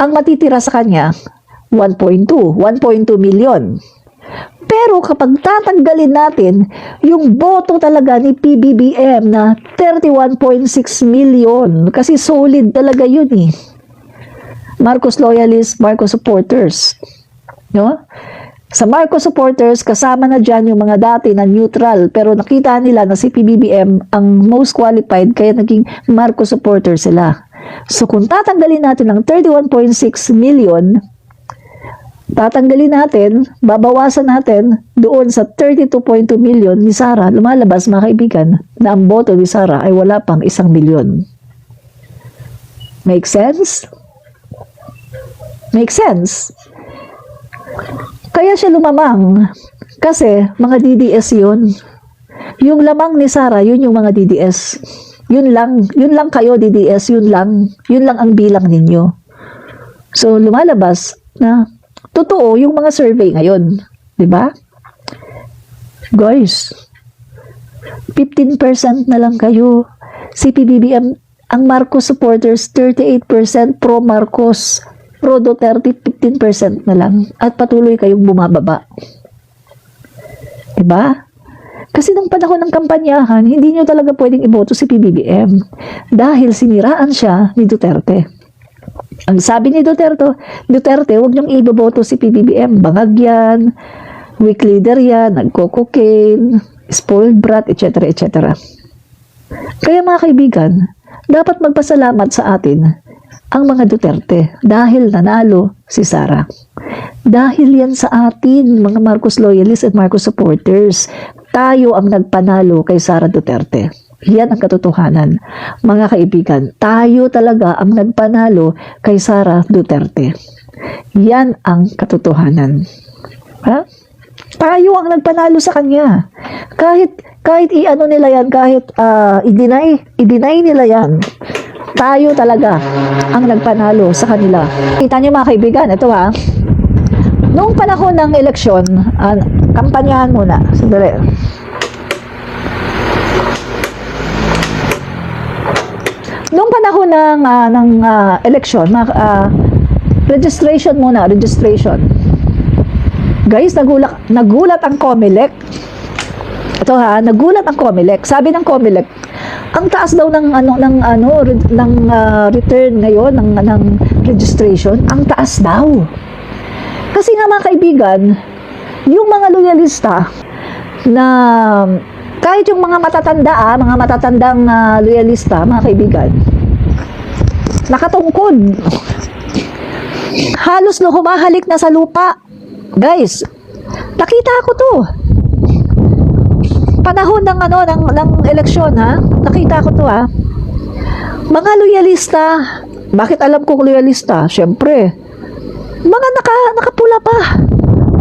ang matitira sa kanya, 1.2 million. Pero kapag tatanggalin natin yung boto talaga ni PBBM na 31.6 million, kasi solid talaga yun eh. Marcos loyalists, Marcos supporters. No? Sa Marcos supporters, kasama na dyan yung mga dati na neutral, pero nakita nila na si PBBM ang most qualified, kaya naging Marcos supporters sila. So kung tatanggalin natin ang 31.6 million, tatanggalin natin, babawasan natin doon sa 32.2 million ni Sara, lumalabas mga kaibigan na ang boto ni Sara ay wala pang 1 milyon. Make sense? Make sense? Kaya siya lumamang kasi mga DDS yun. Yung lamang ni Sara, yun yung mga DDS. Yun lang kayo DDS, yun lang ang bilang ninyo. So lumalabas na totoo yung mga survey ngayon, di ba? Guys, 15% na lang kayo. Si PBBM, ang Marcos supporters, 38% pro Marcos, pro Duterte, 15% na lang. At patuloy kayong bumababa. Di ba? Kasi nung panahon ng kampanyahan, hindi nyo talaga pwedeng iboto si PBBM dahil siniraan siya ni Duterte. Ang sabi ni Duterte, huwag niyong iboboto si PBBM, bangag yan, weak leader yan, nagko-cocaine, spoiled brat, etc. etc. Kaya mga kaibigan, dapat magpasalamat sa atin ang mga Duterte dahil nanalo si Sara. Dahil yan sa atin, mga Marcos loyalists at Marcos supporters, tayo ang nagpanalo kay Sara Duterte. Yan ang katotohanan. Mga kaibigan, tayo talaga ang nagpanalo kay Sara Duterte. Yan ang katotohanan. Ha? Tayo ang nagpanalo sa kanya. Kahit i-ano nila yan, kahit i-deny nila yan, tayo talaga ang nagpanalo sa kanila. Kita niyo mga kaibigan, ito ha. Noong panahon ng eleksyon, kampanyahan muna. Sandali. Noong panahon ng eleksyon, registration muna, registration. Guys, nagulat ang COMELEC. Ito ha, nagulat ang COMELEC. Sabi ng COMELEC, ang taas daw ng return ngayon ng registration, ang taas daw. Kasi nga mga kaibigan, yung mga loyalista na kahit yung mga matatandang loyalista, mga kaibigan, nakatungkod. Halos humahalik na sa lupa. Guys, nakita ko to. Panahon ng eleksyon ha. Nakita ko to ha. Mga loyalista, bakit alam kong loyalista? Syempre, mga nakapula pa.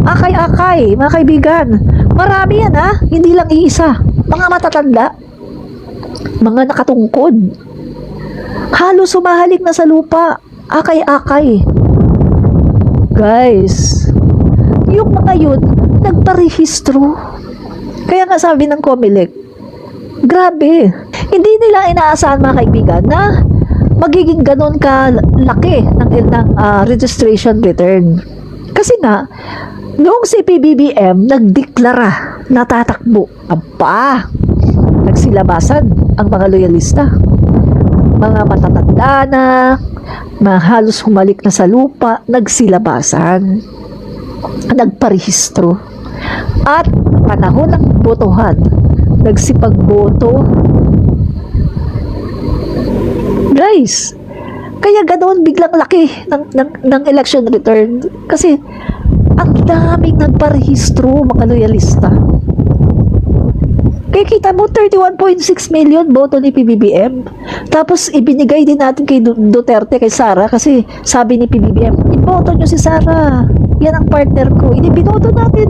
Akay-akay, mga kaibigan. Marami yan ha, hindi lang iisa. Mga matatanda, mga nakatungkod. Halos humahalik na sa lupa. Akay-akay. Guys, yung mga yun, nagparehistro. Kaya nga sabi ng COMELEC, grabe. Hindi nila inaasahan mga kaibigan na magiging ganon kalaki ng registration return. Kasi nga, noong si PBBM nagdeklara na tatakbo, nagsilabasan ang mga loyalista. Mga matatanda na, mga halos humalik na sa lupa, nagsilabasan. Nagparehistro. At panahon ng botohan, nagsipagboto. Guys, kaya ganoon biglang laki ng election return. Kasi ang daming nagparehistro mga loyalista. Kaya kita mo, 31.6 million boto ni PBBM. Tapos, ibinigay din natin kay Duterte, kay Sara, kasi sabi ni PBBM, iboto nyo si Sara. Yan ang partner ko. Binoto natin.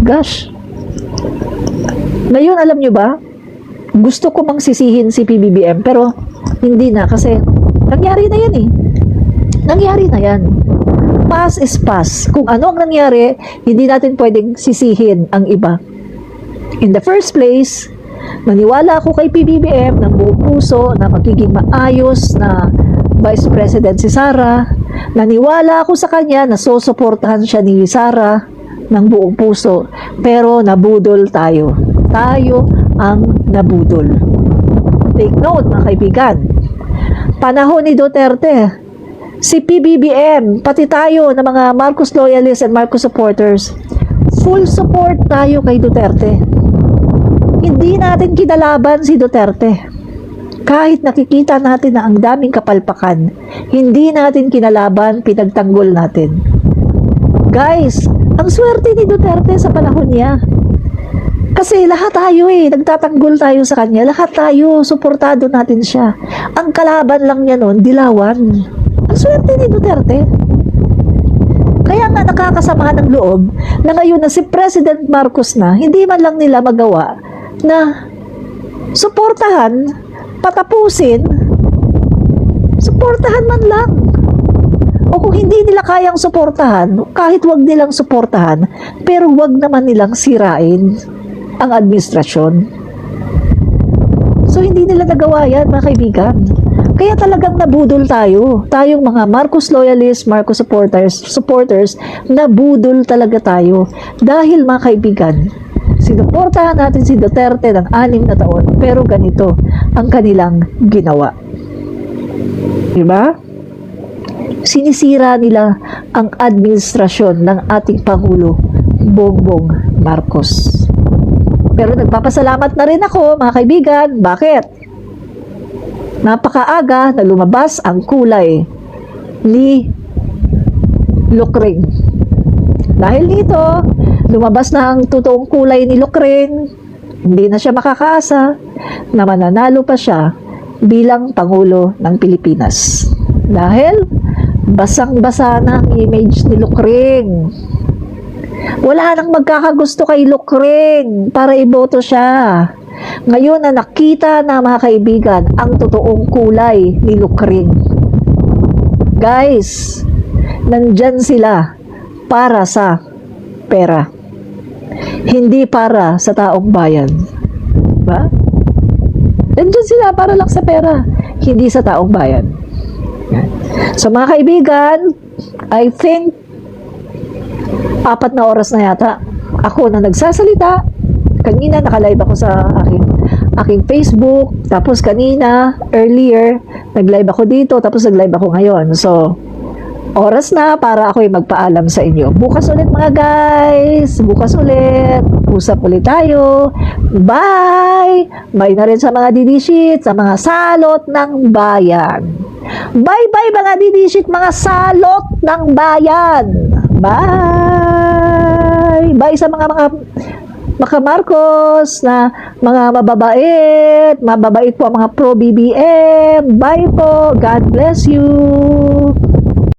Gosh. Ngayon, alam nyo ba, gusto ko mang sisihin si PBBM, pero hindi na, kasi nangyari na yan eh. Nangyari na yan. Past is past. Kung ano ang nangyari, hindi natin pwedeng sisihin ang iba. In the first place, naniwala ako kay PBBM ng buong puso na magiging maayos na Vice President si Sara. Naniwala ako sa kanya na susuportahan siya ni Sara ng buong puso. Pero nabudol tayo. Tayo ang nabudol. Take note, mga kaibigan. Panahon ni Duterte, si PBBM, pati tayo na mga Marcos loyalists and Marcos supporters, full support tayo kay Duterte. Hindi natin kinalaban si Duterte. Kahit nakikita natin na ang daming kapalpakan, hindi natin kinalaban, pinagtanggol natin. Guys, ang swerte ni Duterte sa panahon niya. Kasi lahat tayo nagtatanggol tayo sa kanya. Lahat tayo, suportado natin siya. Ang kalaban lang niya noon, dilawan. Ang swerte ni Duterte. Kaya nga nakakasama ng loob na ngayon na si President Marcos na, hindi man lang nila magawa na suportahan, patapusin, suportahan man lang. O kung hindi nila kayang suportahan, kahit wag nilang suportahan, pero wag naman nilang sirain ang administrasyon. So, hindi nila nagawa yan, mga kaibigan. Kaya talagang nabudol tayo. Tayong mga Marcos loyalists, Marcos supporters, nabudol talaga tayo. Dahil, mga kaibigan, sinuportahan natin si Duterte ng 6 na taon, pero ganito ang kanilang ginawa. Diba? Sinisira nila ang administrasyon ng ating Pangulo, Bongbong Marcos. Pero nagpapasalamat na rin ako, mga kaibigan. Bakit? Napakaaga na lumabas ang kulay ni Lukring. Dahil dito, lumabas na ang totoong kulay ni Lukring. Hindi na siya makakaasa na mananalo pa siya bilang Pangulo ng Pilipinas. Dahil basang-basa na ang image ni Lukring. Wala nang magkakagusto kay Lukring para iboto siya. Ngayon na nakita na, mga kaibigan, ang totoong kulay ni Lukring. Guys, nandyan sila para sa pera. Hindi para sa taong bayan. Diba? Nandyan sila para lang sa pera, hindi sa taong bayan. So, mga kaibigan, I think 4 na oras na yata ako na nagsasalita. Kanina naka-live ako sa aking Facebook, tapos kanina earlier nag-live ako dito, tapos nag-live ako ngayon. So, oras na para ako'y magpaalam sa inyo. Bukas ulit, mga guys. Bukas ulit. Usap ulit tayo. Bye! Bye na rin sa mga didishit, sa mga salot ng bayan. Bye-bye, mga didishit, mga salot ng bayan. Bye! Bye sa mga Marcos na mga mababait po ang mga pro-BBM. Bye po. God bless you.